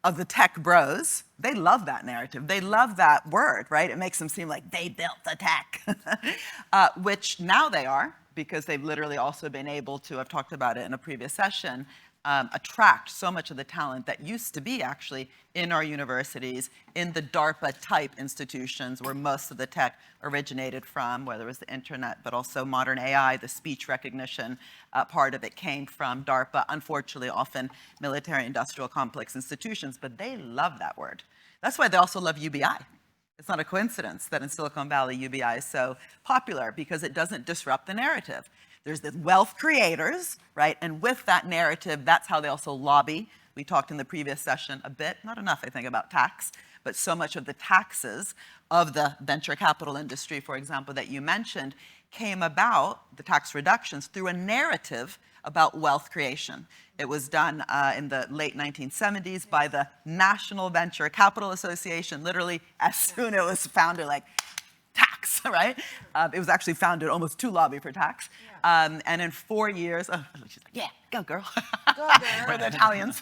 of the tech bros, they love that narrative. They love that word, right? It makes them seem like they built the tech, which now they are, because they've literally also been able to, I've talked about it in a previous session, attract so much of the talent that used to be actually in our universities, in the DARPA-type institutions where most of the tech originated from, whether it was the internet, but also modern AI, the speech recognition part of it came from DARPA, unfortunately often military-industrial complex institutions, but they love that word. That's why they also love UBI. It's not a coincidence that in Silicon Valley, UBI is so popular, because it doesn't disrupt the narrative. There's the wealth creators, right? And with that narrative, that's how they also lobby. We talked in the previous session a bit, not enough, I think, about tax, but so much of the taxes of the venture capital industry, for example, that you mentioned, came about, the tax reductions, through a narrative about wealth creation. It was done in the late 1970s by the National Venture Capital Association, literally as soon as it was founded, like, tax, right? It was actually founded almost to lobby for tax. And in 4 years, she's like, yeah, go girl. Go girl. For the Italians.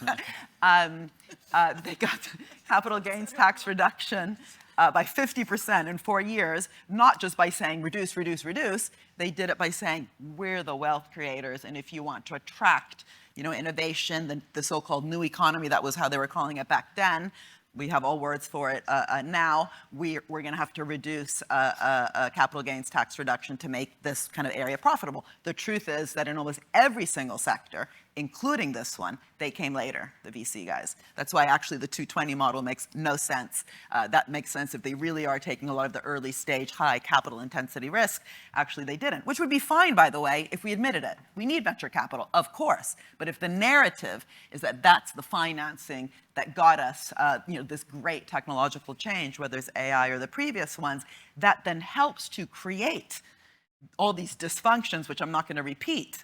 They got capital gains tax reduction by 50% in 4 years, not just by saying reduce, reduce, reduce. They did it by saying, we're the wealth creators, and if you want to attract innovation, the so-called new economy, that was how they were calling it back then. We have all words for it now. We're going to have to reduce capital gains tax reduction to make this kind of area profitable. The truth is that in almost every single sector, including this one, they came later, the VC guys. That's why actually the 220 model makes no sense. That makes sense if they really are taking a lot of the early stage, high capital intensity risk. Actually, they didn't, which would be fine, by the way, if we admitted it. We need venture capital, of course. But if the narrative is that that's the financing that got us this great technological change, whether it's AI or the previous ones, that then helps to create all these dysfunctions, which I'm not going to repeat,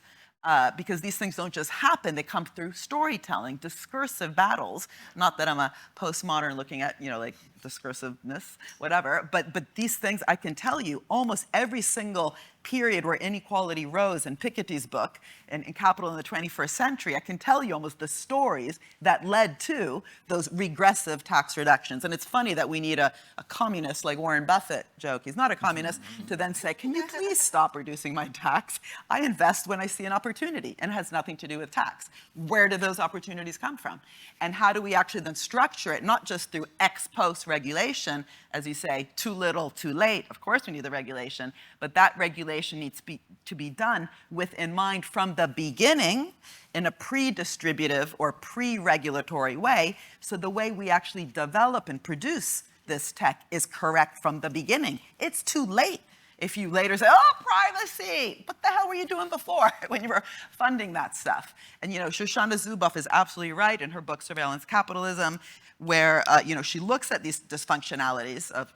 because these things don't just happen. They come through storytelling, discursive battles. Not that I'm a postmodern looking at, like discursiveness, whatever, but these things, I can tell you, almost every single period where inequality rose in Piketty's book, in Capital in the 21st Century, I can tell you almost the stories that led to those regressive tax reductions. And it's funny that we need a communist like Warren Buffett joke. He's not a communist to then say, can you please stop reducing my tax? I invest when I see an opportunity, and it has nothing to do with tax. Where do those opportunities come from? And how do we actually then structure it, not just through ex post regulation, as you say, too little, too late. Of course we need the regulation, but that regulation needs to be done with in mind from the beginning in a pre-distributive or pre-regulatory way, so the way we actually develop and produce this tech is correct from the beginning. It's too late if you later say, oh, privacy, what the hell were you doing before when you were funding that stuff? And Shoshana Zuboff is absolutely right in her book, Surveillance Capitalism, where she looks at these dysfunctionalities of,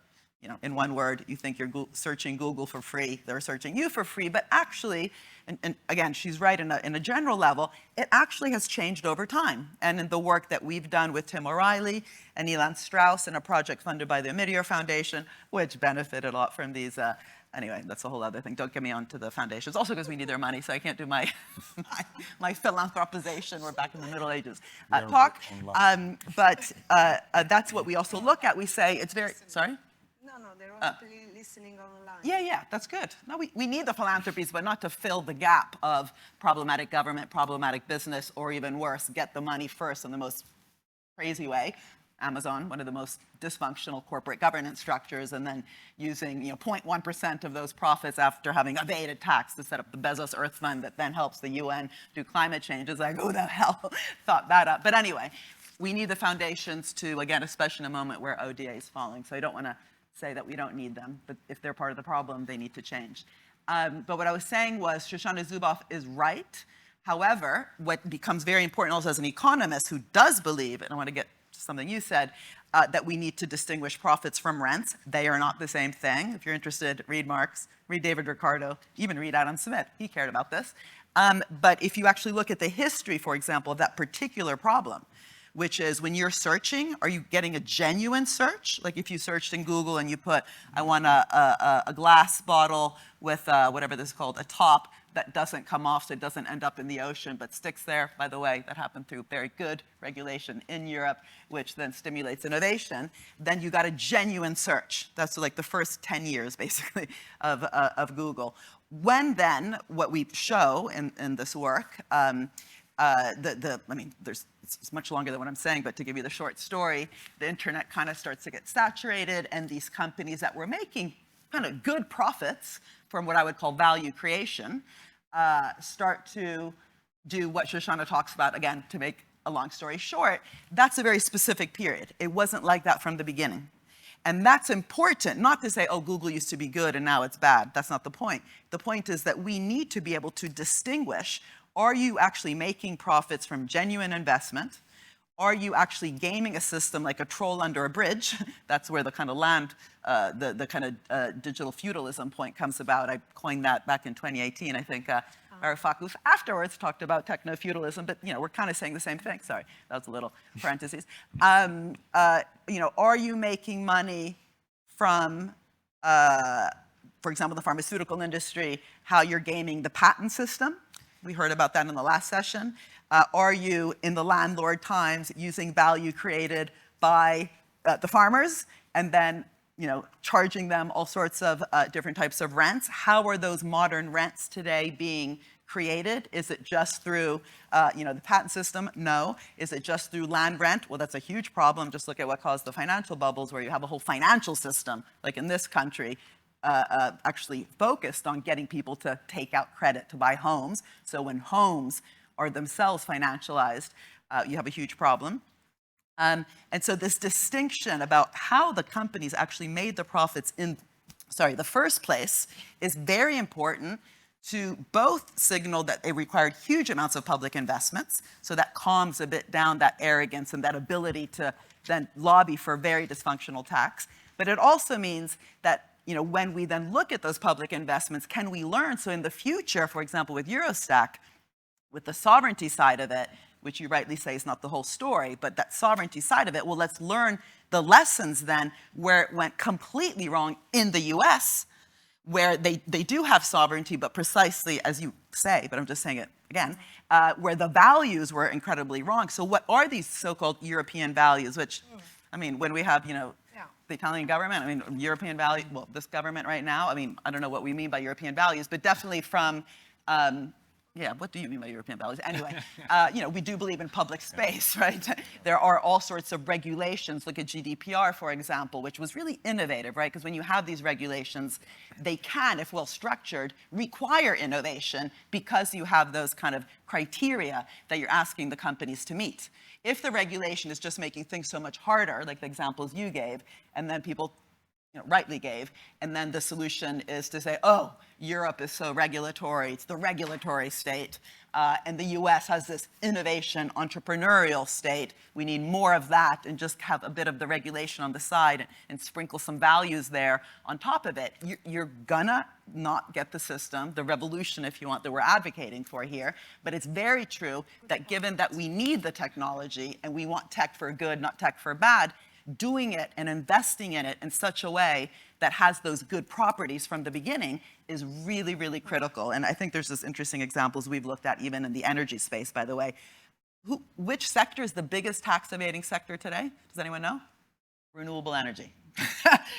in one word, you think you're searching Google for free, they're searching you for free, but actually, and again, she's right in a general level, it actually has changed over time. And in the work that we've done with Tim O'Reilly and Ilan Strauss in a project funded by the Meteor Foundation, which benefited a lot from these, anyway, that's a whole other thing. Don't get me onto the foundations. Also because we need their money, so I can't do my my philanthropization. We're back in the Middle Ages talk. But that's what we also look at. We say it's very, sorry? No, they're only listening online. Yeah, that's good. No, we need the philanthropies, but not to fill the gap of problematic government, problematic business, or even worse, get the money first in the most crazy way. Amazon, one of the most dysfunctional corporate governance structures, and then using 0.1% of those profits after having evaded tax to set up the Bezos Earth Fund that then helps the UN do climate change. It's like, who the hell thought that up? But anyway, we need the foundations to, again, especially in a moment where ODA is falling. So I don't want to say that we don't need them, but if they're part of the problem, they need to change. But what I was saying was Shoshana Zuboff is right. However, what becomes very important also as an economist who does believe, and I want to get to something you said, that we need to distinguish profits from rents. They are not the same thing. If you're interested, read Marx, read David Ricardo, even read Adam Smith. He cared about this. But if you actually look at the history, for example, of that particular problem, which is when you're searching, are you getting a genuine search? Like if you searched in Google and you put, I want a glass bottle with whatever this is called, a top that doesn't come off so it doesn't end up in the ocean but sticks there. By the way, that happened through very good regulation in Europe, which then stimulates innovation. Then you got a genuine search. That's like the first 10 years, basically, of Google. When then, what we show in this work, I mean, it's much longer than what I'm saying, but to give you the short story, the internet kind of starts to get saturated, and these companies that were making kind of good profits from what I would call value creation start to do what Shoshana talks about, again, to make a long story short. That's a very specific period. It wasn't like that from the beginning. And that's important, not to say, oh, Google used to be good and now it's bad. That's not the point. The point is that we need to be able to distinguish, are you actually making profits from genuine investment? Are you actually gaming a system like a troll under a bridge? That's where the kind of the kind of digital feudalism point comes about. I coined that back in 2018. I think Varoufakis afterwards talked about techno-feudalism, but we're kind of saying the same thing. Sorry, that was a little parentheses. Are you making money from, for example, the pharmaceutical industry, how you're gaming the patent system? We heard about that in the last session. Are you, in the landlord times, using value created by the farmers and then charging them all sorts of different types of rents? How are those modern rents today being created? Is it just through the patent system? No. Is it just through land rent? Well, that's a huge problem. Just look at what caused the financial bubbles, where you have a whole financial system, like in this country, actually focused on getting people to take out credit to buy homes. So when homes are themselves financialized, you have a huge problem. And so this distinction about how the companies actually made the profits in, the first place is very important to both signal that they required huge amounts of public investments, so that calms a bit down that arrogance and that ability to then lobby for very dysfunctional tax. But it also means that when we then look at those public investments, can we learn? So in the future, for example, with EuroStack, with the sovereignty side of it, which you rightly say is not the whole story, but that sovereignty side of it, well, let's learn the lessons then where it went completely wrong in the US, where they do have sovereignty, but precisely as you say, but I'm just saying it again, where the values were incredibly wrong. So what are these so-called European values, which, I mean, when we have, the Italian government, I mean, European value, well, this government right now, I mean, I don't know what we mean by European values, but definitely from, what do you mean by European values? Anyway, we do believe in public space, right? There are all sorts of regulations. Look at GDPR, for example, which was really innovative, right? Because when you have these regulations, they can, if well structured, require innovation because you have those kind of criteria that you're asking the companies to meet. If the regulation is just making things so much harder, like the examples you gave, and then people rightly gave, and then the solution is to say, oh, Europe is so regulatory, it's the regulatory state, and the US has this innovation, entrepreneurial state. We need more of that and just have a bit of the regulation on the side and sprinkle some values there on top of it. You're gonna not get the system, the revolution, if you want, that we're advocating for here. But it's very true that given that we need the technology and we want tech for good, not tech for bad, doing it and investing in it in such a way that has those good properties from the beginning is really, really critical. And I think there's this interesting examples we've looked at even in the energy space, by the way. Which sector is the biggest tax evading sector today? Does anyone know? Renewable energy.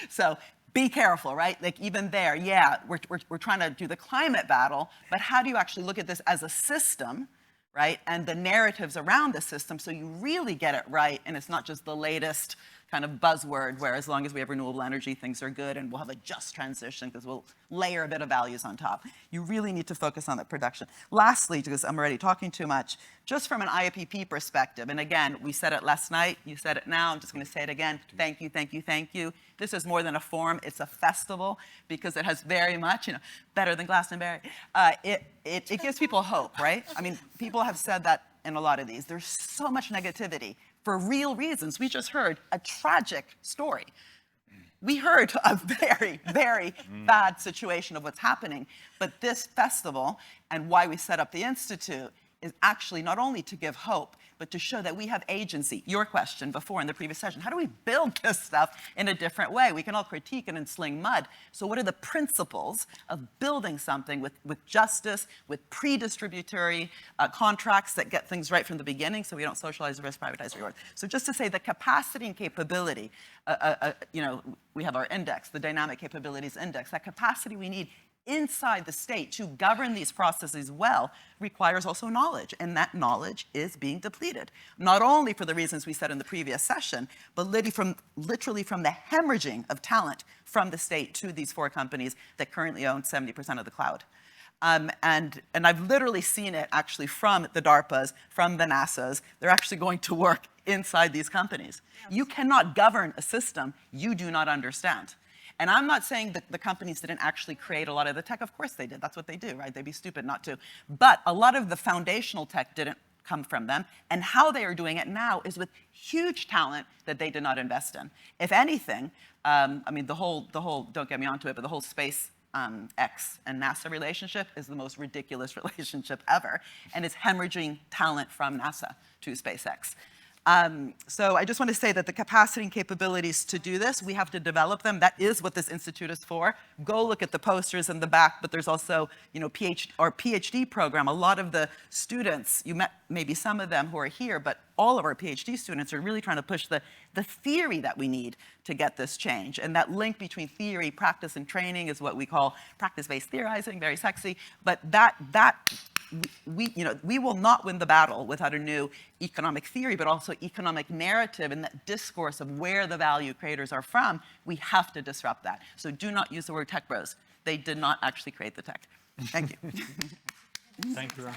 So be careful, right? Like even there, yeah, we're trying to do the climate battle, but how do you actually look at this as a system, right? And the narratives around the system, so you really get it right, and it's not just the latest kind of buzzword where as long as we have renewable energy, things are good, and we'll have a just transition because we'll layer a bit of values on top. You really need to focus on that production. Lastly, because I'm already talking too much, just from an IIPP perspective, and again, we said it last night, you said it now, I'm just going to say it again. Thank you, thank you, thank you. This is more than a forum, it's a festival because it has very much, better than Glastonbury. It gives people hope, right? I mean, people have said that in a lot of these. There's so much negativity for real reasons. We just heard a tragic story. We heard a very, very bad situation of what's happening. But this festival and why we set up the Institute is actually not only to give hope, but to show that we have agency. Your question before in the previous session, how do we build this stuff in a different way? We can all critique it and sling mud. So what are the principles of building something with justice, with pre-distributory contracts that get things right from the beginning so we don't socialize risk, privatize reward. So just to say the capacity and capability, we have our index, the dynamic capabilities index, that capacity we need inside the state to govern these processes well requires also knowledge, and that knowledge is being depleted. Not only for the reasons we said in the previous session, but literally from the hemorrhaging of talent from the state to these 4 companies that currently own 70% of the cloud. And I've literally seen it actually from the DARPAs, from the NASAs. They're actually going to work inside these companies. Yes. You cannot govern a system you do not understand. And I'm not saying that the companies didn't actually create a lot of the tech. Of course they did. That's what they do, right? They'd be stupid not to. But a lot of the foundational tech didn't come from them. And how they are doing it now is with huge talent that they did not invest in. If anything, the whole, don't get me onto it, but the whole SpaceX and NASA relationship is the most ridiculous relationship ever. And it's hemorrhaging talent from NASA to SpaceX. So I just want to say that the capacity and capabilities to do this, we have to develop them. That is what this institute is for. Go look at the posters in the back, but there's also, PhD program. A lot of the students, you met maybe some of them who are here, but all of our PhD students are really trying to push the theory that we need to get this change. And that link between theory, practice, and training is what we call practice-based theorizing, very sexy. But we will not win the battle without a new economic theory, but also economic narrative and that discourse of where the value creators are from. We have to disrupt that. So do not use the word tech bros. They did not actually create the tech. Thank you. Thank you.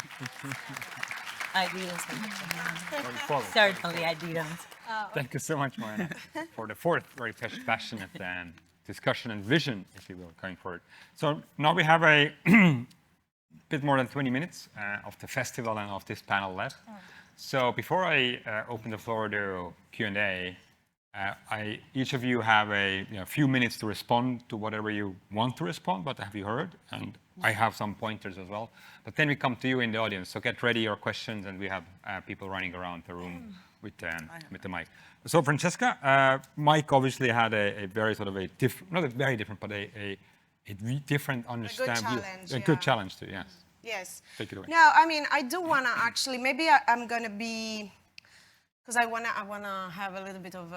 I didn't. Certainly, I didn't. Thank you so much, Mariana, for the 4th very passionate discussion and vision, if you will, going forward. So now we have a bit more than 20 minutes of the festival and of this panel left. So before I open the floor to Q&A, each of you have a few minutes to respond to whatever you want to respond, but have you heard? And I have some pointers as well. But then we come to you in the audience. So get ready your questions, and we have people running around the room with the mic. So Francesca, Mike obviously had a very sort of a different, not a very different, but a different understanding. A good challenge too, yes. Yes. Take it away. No, I do want to actually, maybe I'm going to be, because I want to have a little bit of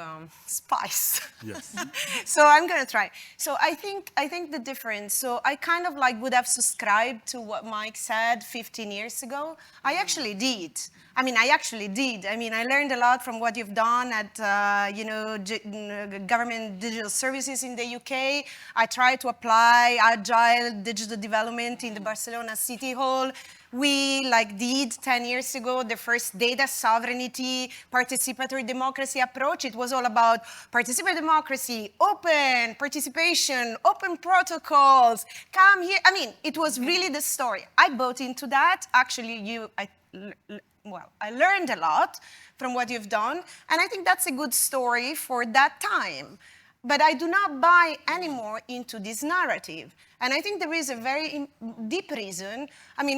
spice. Yes. So I'm going to try. So I think the difference, so I kind of would have subscribed to what Mike said 15 years ago. I actually did. I learned a lot from what you've done at, government digital services in the UK. I tried to apply agile digital development in the Barcelona City Hall. We did 10 years ago the first data sovereignty, participatory democracy approach. It was all about participatory democracy, open participation, open protocols, come here. It was really the story. I bought into that. Actually, I learned a lot from what you've done, and I think that's a good story for that time. But I do not buy anymore into this narrative. And I think there is a very deep reason.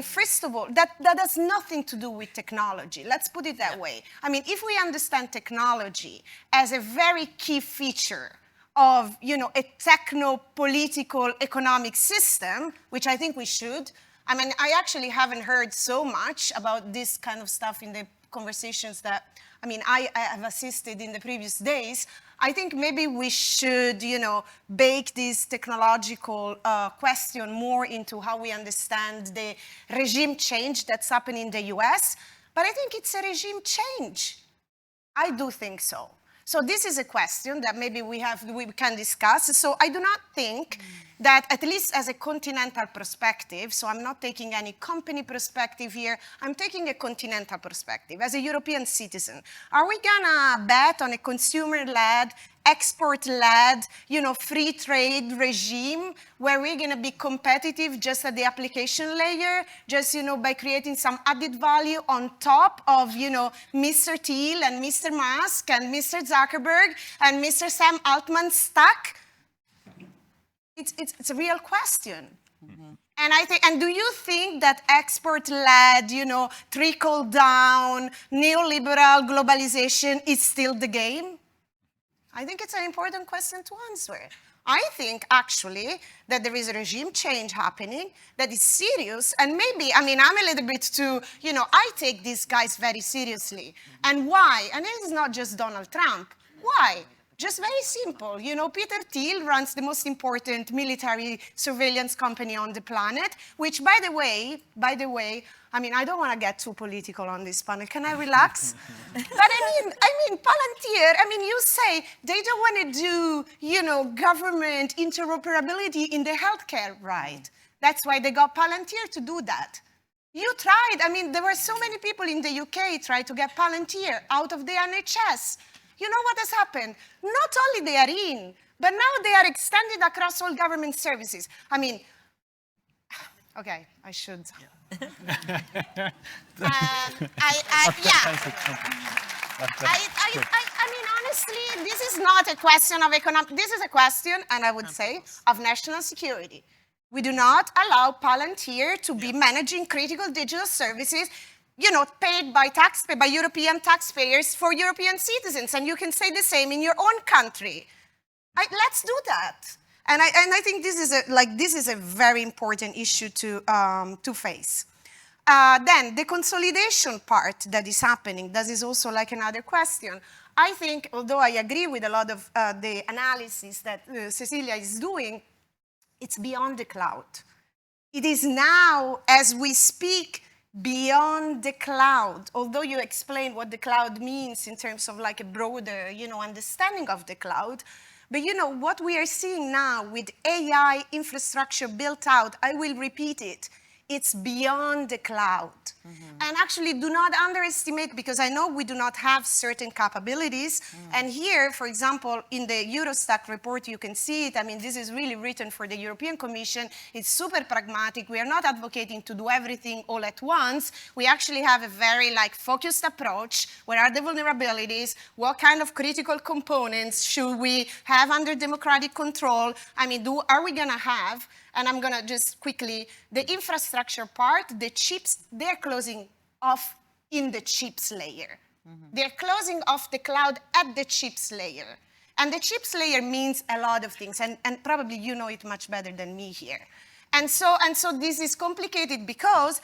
First of all, that has nothing to do with technology. Let's put it that way. If we understand technology as a very key feature of, a techno-political economic system, which I think we should, I actually haven't heard so much about this kind of stuff in the conversations that, I have assisted in the previous days. I think maybe we should, bake this technological question more into how we understand the regime change that's happening in the US. But I think it's a regime change. I do think so. So this is a question that maybe we can discuss. So I do not think that, at least as a continental perspective, so I'm not taking any company perspective here, I'm taking a continental perspective. As a European citizen, are we gonna bet on a consumer-led, export-led, free trade regime where we're gonna be competitive just at the application layer, just, by creating some added value on top of, Mr. Thiel and Mr. Musk and Mr. Zuckerberg and Mr. Sam Altman's stack? It's a real question. And do you think that export-led, trickle-down, neoliberal globalization is still the game? I think it's an important question to answer. I think, actually, that there is a regime change happening that is serious, and maybe, I'm a little bit too, I take these guys very seriously. And why? And it is not just Donald Trump. Why? Just very simple. Peter Thiel runs the most important military surveillance company on the planet, which, by the way, I don't want to get too political on this panel. Can I relax? But Palantir, you say they don't want to do, government interoperability in the healthcare, right? That's why they got Palantir to do that. You tried. There were so many people in the UK tried to get Palantir out of the NHS. You know what has happened? Not only they are in, but now they are extended across all government services. Okay, I should. Yeah. Honestly, this is not a question of economic, this is a question, and I would say, of national security. We do not allow Palantir to be managing critical digital services paid by European taxpayers for European citizens, and you can say the same in your own country. Let's do that. And I think this is a very important issue to face. Then the consolidation part that is happening, that is also another question. I think, although I agree with a lot of the analysis that Cecilia is doing, it's beyond the cloud. It is now, as we speak, beyond the cloud, although you explained what the cloud means in terms of a broader, understanding of the cloud. But what we are seeing now with AI infrastructure built out, I will repeat it, it's beyond the cloud. And actually do not underestimate, because I know we do not have certain capabilities. And here, for example, in the EuroStack report, you can see it. This is really written for the European Commission. It's super pragmatic. We are not advocating to do everything all at once. We actually have a very focused approach. Where are the vulnerabilities? What kind of critical components should we have under democratic control? Are we gonna have, and I'm gonna just quickly, the infrastructure part, the chips, they're closing off in the chips layer. They're closing off the cloud at the chips layer. And the chips layer means a lot of things, and probably you know it much better than me here. And so this is complicated because,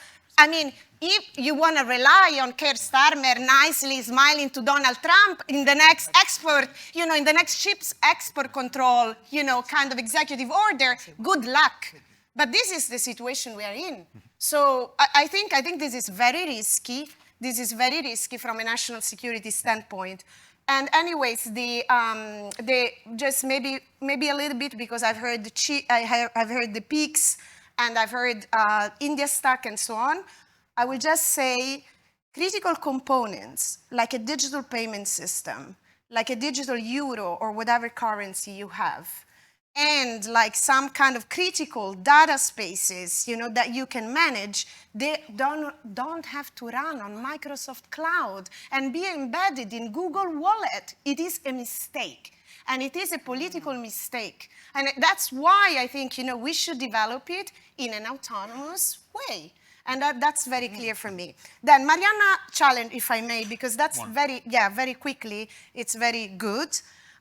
if you want to rely on Keir Starmer nicely smiling to Donald Trump in the next export, in the next chips export control, kind of executive order, good luck. But this is the situation we are in. So I think this is very risky. This is very risky from a national security standpoint. And anyways, just maybe a little bit, because I've heard I've heard the peaks, and I've heard IndiaStack and so on. I will just say critical components, like a digital payment system, like a digital euro or whatever currency you have, and some kind of critical data spaces, that you can manage, they don't have to run on Microsoft Cloud and be embedded in Google Wallet. It is a mistake. And it is a political mistake. And that's why I think, we should develop it in an autonomous way. And that's very clear for me. Then Mariana challenge, if I may, because that's very quickly, it's very good.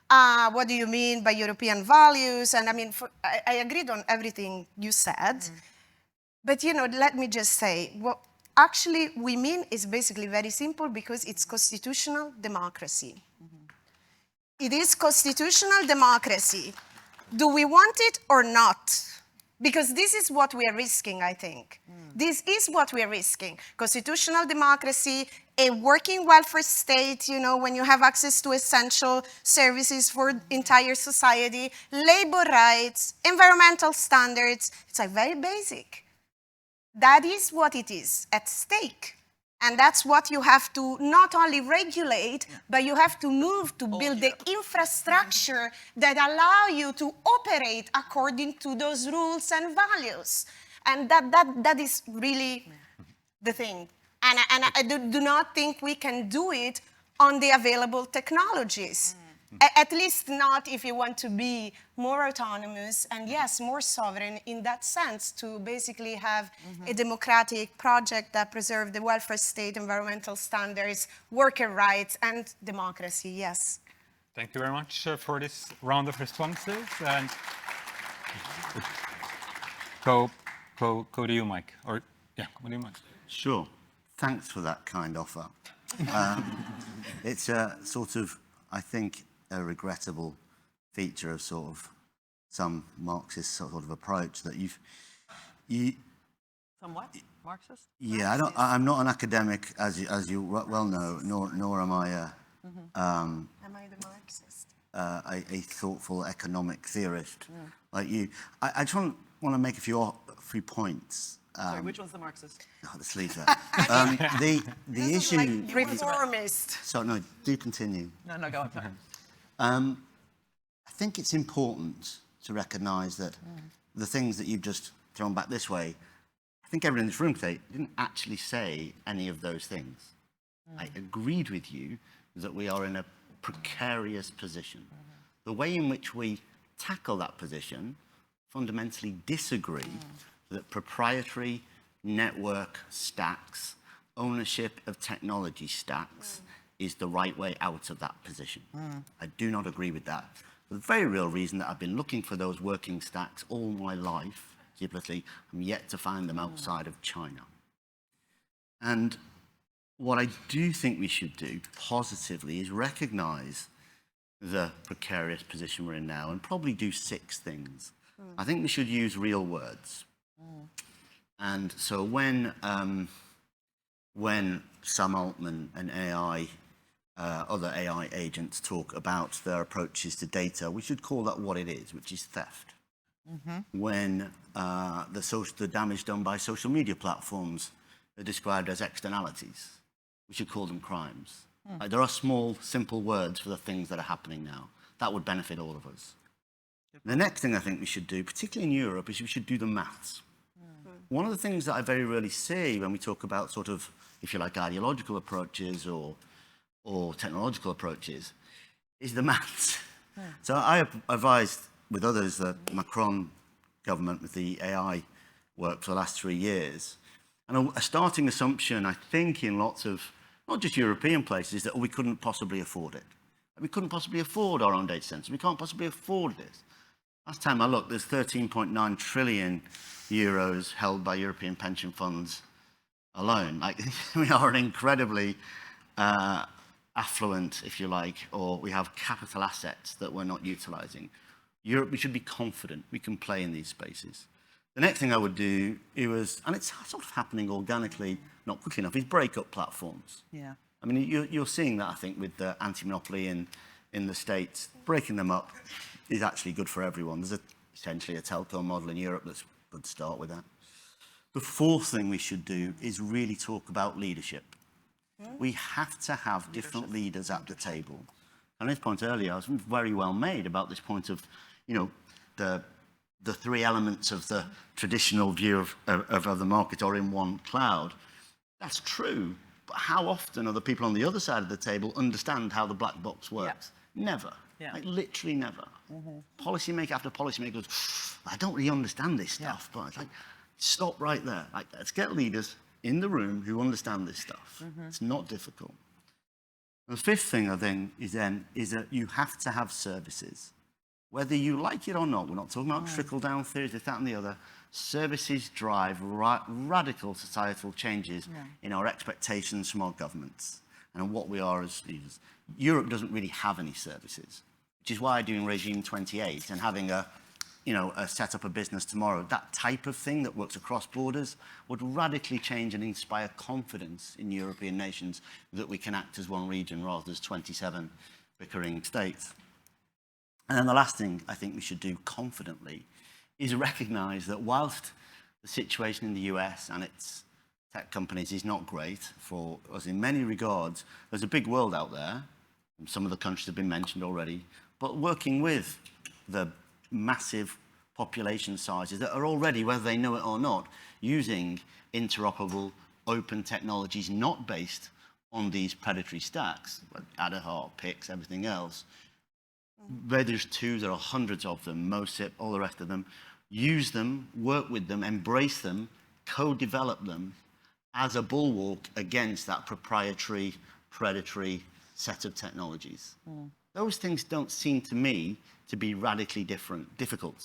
What do you mean by European values? And I agreed on everything you said. But, let me just say, what actually we mean is basically very simple, because it's constitutional democracy. it is constitutional democracy. Do we want it or not? Because this is what we are risking, I think. This is what we are risking. Constitutional democracy, a working welfare state, you know, when you have access to essential services for entire society, labor rights, environmental standards. It's like very basic. That is what it is at stake. And that's what you have to not only regulate, but you have to move to build the infrastructure that allow you to operate according to those rules and values. And that is really the thing. And I do not think we can do it on the available technologies. At least not if you want to be more autonomous and, yes, more sovereign in that sense, to basically have a democratic project that preserves the welfare state, environmental standards, worker rights, and democracy, yes. Thank you very much for this round of responses. And go to you, Mike. Or, yeah, go to you, Mike. Sure. Thanks for that kind offer. It's a sort of, I think, a regrettable feature of sort of some Marxist sort of approach that Somewhat Marxist? Yeah, I'm not an academic, as you well know, nor am I Am I the Marxist? a thoughtful economic theorist like you. I just want to make a few points. Sorry, which one's the Marxist? Oh, let's leave that. The issue. Like reformist. So no, do continue. No, go on. I think it's important to recognise that the things that you've just thrown back this way, I think everyone in this room today didn't actually say any of those things. I agreed with you that we are in a precarious position. The way in which we tackle that position fundamentally disagree that proprietary network stacks, ownership of technology stacks, is the right way out of that position. I do not agree with that. For the very real reason that I've been looking for those working stacks all my life, typically, I'm yet to find them outside of China. And what I do think we should do positively is recognize the precarious position we're in now and probably do 6 things. I think we should use real words. And so when Sam Altman and other AI agents talk about their approaches to data, we should call that what it is, which is theft. When the damage done by social media platforms are described as externalities, we should call them crimes. There are small, simple words for the things that are happening now. That would benefit all of us. The next thing I think we should do, particularly in Europe, is we should do the maths. One of the things that I very rarely see when we talk about sort of, if you like, ideological approaches or technological approaches is the maths. So I advised with others the Macron government with the AI work for the last 3 years. And a starting assumption, I think, in lots of, not just European places, is that we couldn't possibly afford it. We couldn't possibly afford our own data centers. We can't possibly afford this. Last time I looked, there's 13.9 trillion euros held by European pension funds alone. Like, we are an incredibly affluent, if you like, or we have capital assets that we're not utilizing. Europe, we should be confident we can play in these spaces. The next thing I would do is, and it's sort of happening organically, not quickly enough, is break up platforms. Yeah. I mean, you're seeing that, I think, with the anti-monopoly in the States. Breaking them up is actually good for everyone. There's essentially a telco model in Europe that's a good start with that. The 4th thing we should do is really talk about leadership. We have to have different leaders at the table. And this point earlier, I was very well made about this point of, you know, the 3 elements of the traditional view of the market are in one cloud. That's true. But how often are the people on the other side of the table understand how the black box works? Yeah. Never. Yeah. Like, literally never. Policymaker after policymaker goes, I don't really understand this stuff. But it's like, stop right there. Like, let's get leaders in the room who understand this stuff. It's not difficult. And the 5th thing, I think, is that you have to have services. Whether you like it or not, we're not talking about trickle-down theories, this, that, and the other. Services drive radical societal changes in our expectations from our governments and what we are as leaders. Europe doesn't really have any services. which is why doing regime 28 and having a set up a business tomorrow, that type of thing that works across borders would radically change and inspire confidence in European nations that we can act as one region rather than as 27 bickering states. And then the last thing I think we should do confidently is recognize that whilst the situation in the US and its tech companies is not great for us in many regards, there's a big world out there, and some of the countries have been mentioned already, but working with the massive population sizes that are already, whether they know it or not, using interoperable open technologies not based on these predatory stacks, like Adahar, PIX, everything else. Where there's two, there are hundreds of them, MOSIP, all the rest of them. Use them, work with them, embrace them, co-develop them as a bulwark against that proprietary, predatory set of technologies. Those things don't seem to me to be radically difficult,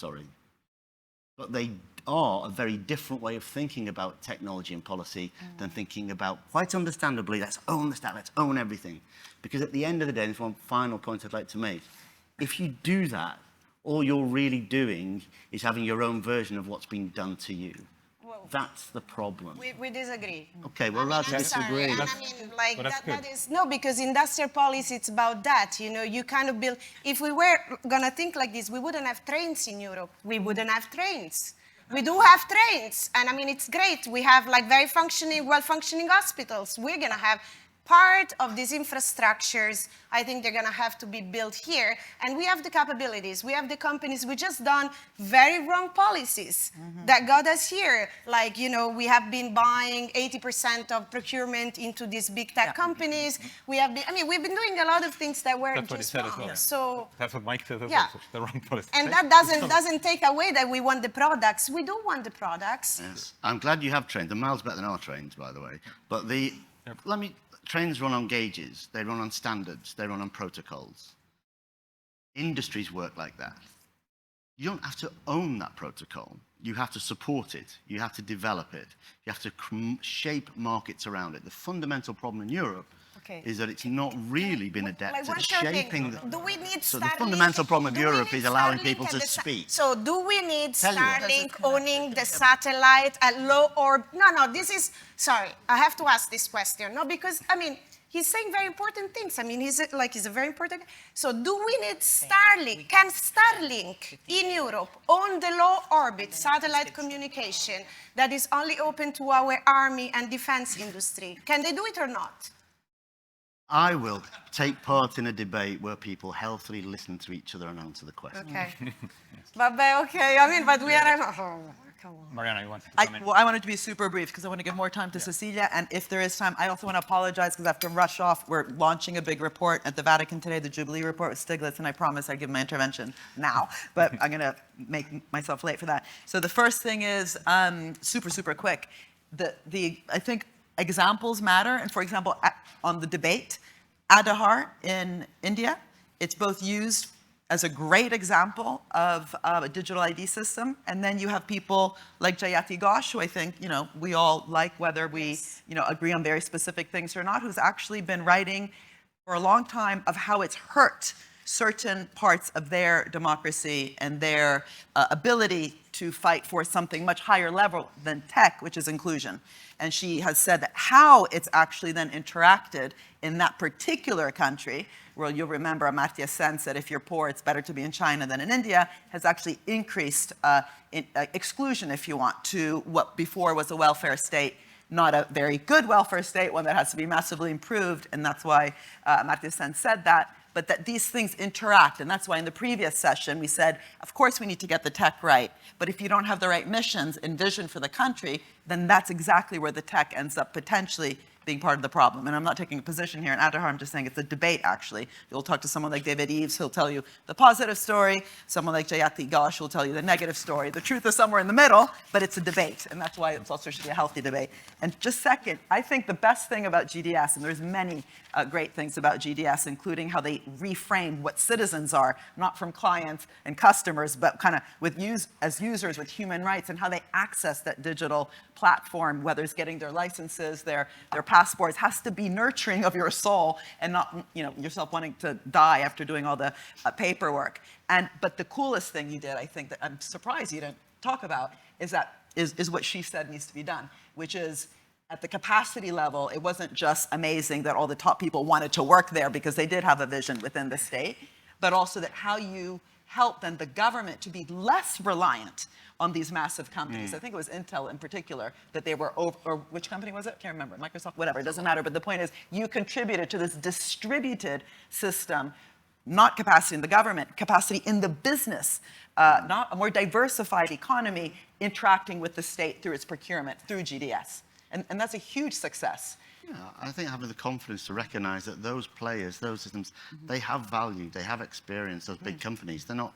but they are a very different way of thinking about technology and policy than thinking about, quite understandably, let's own the stack, let's own everything. Because at the end of the day, and there's one final point I'd like to make, if you do that, all you're really doing is having your own version of what's been done to you. That's the problem. We disagree. Okay, well, let's disagree. And I mean, like, that is, no, because industrial policy, it's about that, you know, you kind of build, if we were gonna think like this, we wouldn't have trains in Europe. We wouldn't have trains. We do have trains, and I mean, it's great. We have like very functioning, well-functioning hospitals. We're gonna have part of these infrastructures, I think they're gonna have to be built here, and we have the capabilities, we have the companies, we just done very wrong policies that got us here. Like, you know, we have been buying 80% of procurement into these big tech companies. We have been, I mean, we've been doing a lot of things that were That's what he just said wrong. as well. So, That's what Mike said as yeah. well, the wrong policy. and that doesn't take away that we want the products. We do want the products. Yes, I'm glad you have trains. They're miles better than our trains, by the way. But trains run on gauges, they run on standards, they run on protocols. Industries work like that. You don't have to own that protocol. You have to support it. You have to develop it. You have to shape markets around it. The fundamental problem in Europe is that it's not really been adept at shaping the... Do we need So the fundamental problem of Europe is allowing people to speak. So do we need Starlink owning the satellite at low orbit? No, this is, sorry, I have to ask this question. No, because, I mean, he's saying very important things. I mean, he's a very important... So do we need Starlink? Can Starlink in Europe own the low orbit satellite communication that is only open to our army and defense industry? Can they do it or not? I will take part in a debate where people healthily listen to each other and answer the question. Okay. But okay, I mean, but we are... Come on. Mariana, you wanted to come in? Well, I wanted to be super brief because I want to give more time to Cecilia. And if there is time, I also want to apologize because I have to rush off. We're launching a big report at the Vatican today, the Jubilee report with Stiglitz, and I promise I'd give my intervention now. But I'm going to make myself late for that. So the first thing is super quick. I think examples matter. And for example, on the debate, Adahar in India, it's both used as a great example of a digital ID system. And then you have people like Jayati Ghosh, who I think, you know, we all like, whether we, you know, agree on very specific things or not, who's actually been writing for a long time of how it's hurt certain parts of their democracy and their ability to fight for something much higher level than tech, which is inclusion. And she has said that how it's actually then interacted in that particular country, where you'll remember Amartya Sen said if you're poor, it's better to be in China than in India, has actually increased exclusion, if you want, to what before was a welfare state, not a very good welfare state, one that has to be massively improved, and that's why Amartya Sen said that. But that these things interact, and that's why in the previous session we said, of course we need to get the tech right, but if you don't have the right missions and vision for the country, then that's exactly where the tech ends up potentially being part of the problem. And I'm not taking a position here in Adahar, I'm just saying it's a debate, actually. You'll talk to someone like David Eves, he'll tell you the positive story. Someone like Jayati Ghosh will tell you the negative story. The truth is somewhere in the middle, but it's a debate, and that's why it's also should be a healthy debate. And just second, I think the best thing about GDS, and there's many great things about GDS, including how they reframe what citizens are, not from clients and customers, but kind of as users with human rights, and how they access that digital platform, whether it's getting their licenses, their passports has to be nurturing of your soul and not, yourself wanting to die after doing all the paperwork. But the coolest thing you did, I think, that I'm surprised you didn't talk about, is what she said needs to be done, which is at the capacity level, it wasn't just amazing that all the top people wanted to work there because they did have a vision within the state, but also that how you help then the government to be less reliant on these massive companies. I think it was Intel in particular that they were over, or which company was it? Can't remember. Microsoft, whatever, it doesn't matter. But the point is, you contributed to this distributed system, not capacity in the government, capacity in the business, not a more diversified economy interacting with the state through its procurement, through GDS. And that's a huge success. Yeah, I think having the confidence to recognize that those players, those systems, they have value, they have experience, those big companies. They're not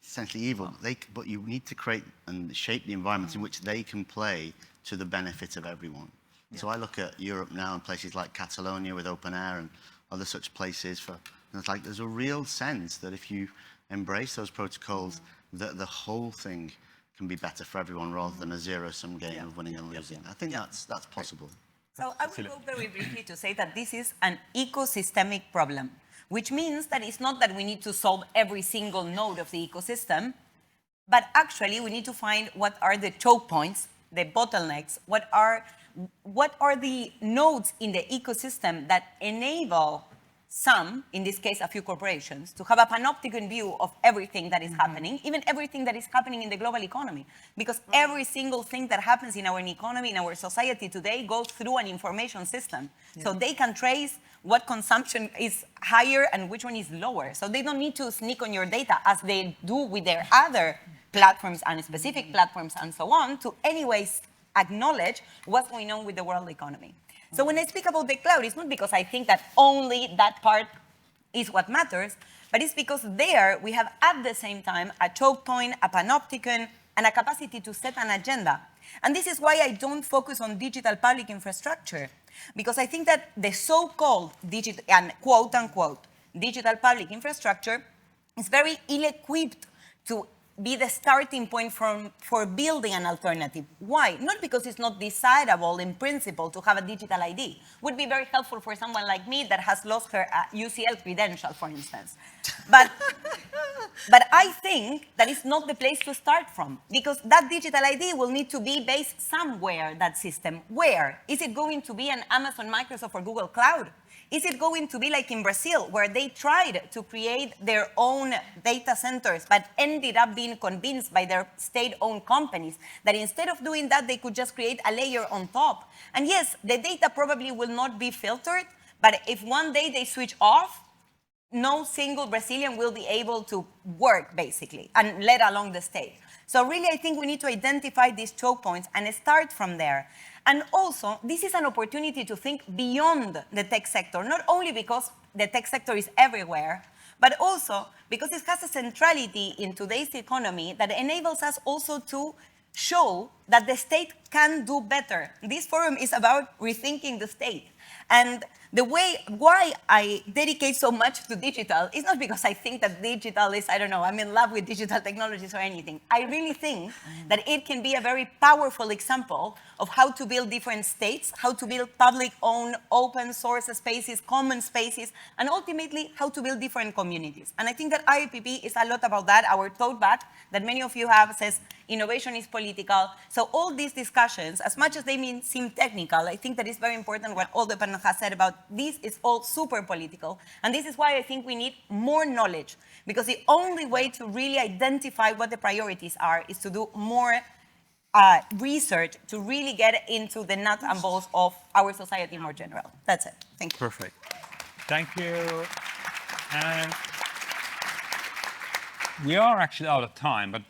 essentially evil, but you need to create and shape the environments in which they can play to the benefit of everyone. Yeah. So I look at Europe now and places like Catalonia with open air and other such places. It's like there's a real sense that if you embrace those protocols, that the whole thing can be better for everyone rather than a zero-sum game of winning and losing. I think that's possible. So I will go very briefly to say that this is an ecosystemic problem, which means that it's not that we need to solve every single node of the ecosystem, but actually we need to find what are the choke points, the bottlenecks, what are the nodes in the ecosystem that enable some, in this case a few corporations, to have a panopticon view of everything that is happening, even everything that is happening in the global economy. Because every single thing that happens in our economy, in our society today, goes through an information system. Yeah. So they can trace what consumption is higher and which one is lower. So they don't need to sneak on your data as they do with their other platforms and specific platforms and so on to anyways acknowledge what's going on with the world economy. So when I speak about the cloud, it's not because I think that only that part is what matters, but it's because there we have at the same time a choke point, a panopticon, and a capacity to set an agenda. And this is why I don't focus on digital public infrastructure, because I think that the so-called digital, and quote-unquote, digital public infrastructure is very ill-equipped to be the starting point for building an alternative. Why? Not because it's not desirable in principle to have a digital ID. Would be very helpful for someone like me that has lost her UCL credential, for instance. But I think that it's not the place to start from, because that digital ID will need to be based somewhere, that system. Where? Is it going to be an Amazon, Microsoft, or Google Cloud? Is it going to be like in Brazil, where they tried to create their own data centers, but ended up being convinced by their state-owned companies that instead of doing that, they could just create a layer on top? And yes, the data probably will not be filtered, but if one day they switch off, no single Brazilian will be able to work, basically, and let alone the state. So really, I think we need to identify these choke points and start from there. And also, this is an opportunity to think beyond the tech sector, not only because the tech sector is everywhere, but also because it has a centrality in today's economy that enables us also to show that the state can do better. This forum is about rethinking the state. And the why I dedicate so much to digital is not because I think that digital is, I don't know, I'm in love with digital technologies or anything. I really think that it can be a very powerful example of how to build different states, how to build public-owned, open source spaces, common spaces, and ultimately how to build different communities. And I think that IIPP is a lot about that. Our tote bag that many of you have says, innovation is political. So all these discussions, as much as they seem technical, I think that it's very important what all the panel has said about this is all super political. And this is why I think we need more knowledge, because the only way to really identify what the priorities are is to do more research to really get into the nuts and bolts of our society more general. That's it. Thank you. Perfect. Thank you. And we are actually out of time, but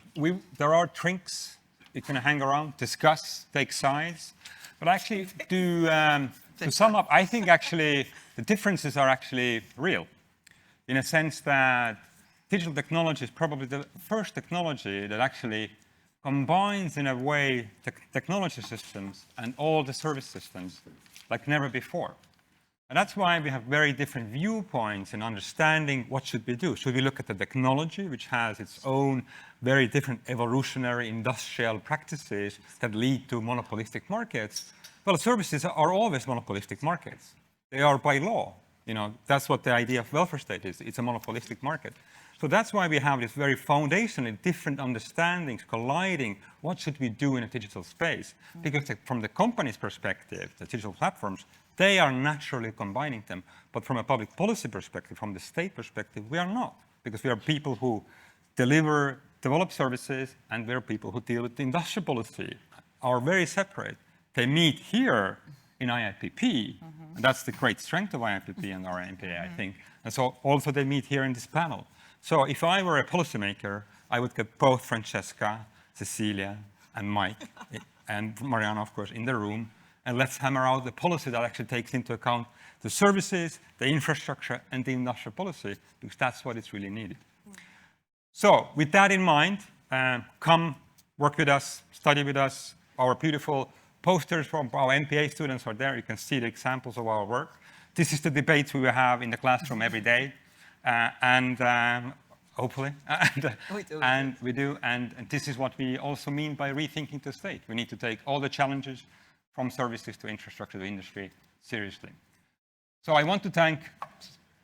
there are drinks. You can hang around, discuss, take sides. But actually, to sum up, I think actually the differences are actually real, in a sense that digital technology is probably the first technology that actually combines in a way technology systems and all the service systems like never before. And that's why we have very different viewpoints in understanding what should we do. Should we look at the technology, which has its own very different evolutionary industrial practices that lead to monopolistic markets? Well, services are always monopolistic markets. They are by law. You know, that's what the idea of welfare state is. It's a monopolistic market. So that's why we have this very foundationally different understandings colliding. What should we do in a digital space? Because from the company's perspective, the digital platforms, they are naturally combining them. But from a public policy perspective, from the state perspective, we are not. Because we are people who develop services, and we are people who deal with the industrial policy, are very separate. They meet here in IIPP, and that's the great strength of IIPP and our MPA, I think. And so also they meet here in this panel. So if I were a policymaker, I would get both Francesca, Cecilia, and Mike, and Mariana, of course, in the room, and let's hammer out the policy that actually takes into account the services, the infrastructure, and the industrial policy, because that's what is really needed. So with that in mind, come work with us, study with us. Our beautiful posters from our MPA students are there. You can see the examples of our work. This is the debates we will have in the classroom every day. Hopefully, and we do, and this is what we also mean by rethinking the state. We need to take all the challenges from services to infrastructure to industry seriously. So I want to thank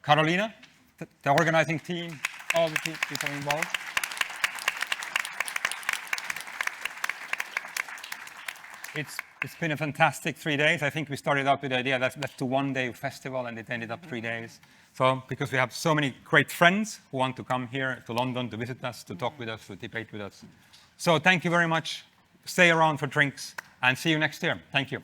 Carolina, the organizing team, all the people involved. It's been a fantastic 3 days. I think we started out with the idea that let's do 1 day festival, and it ended up 3 days. So because we have so many great friends who want to come here to London to visit us, to talk with us, to debate with us. So thank you very much. Stay around for drinks, and see you next year. Thank you.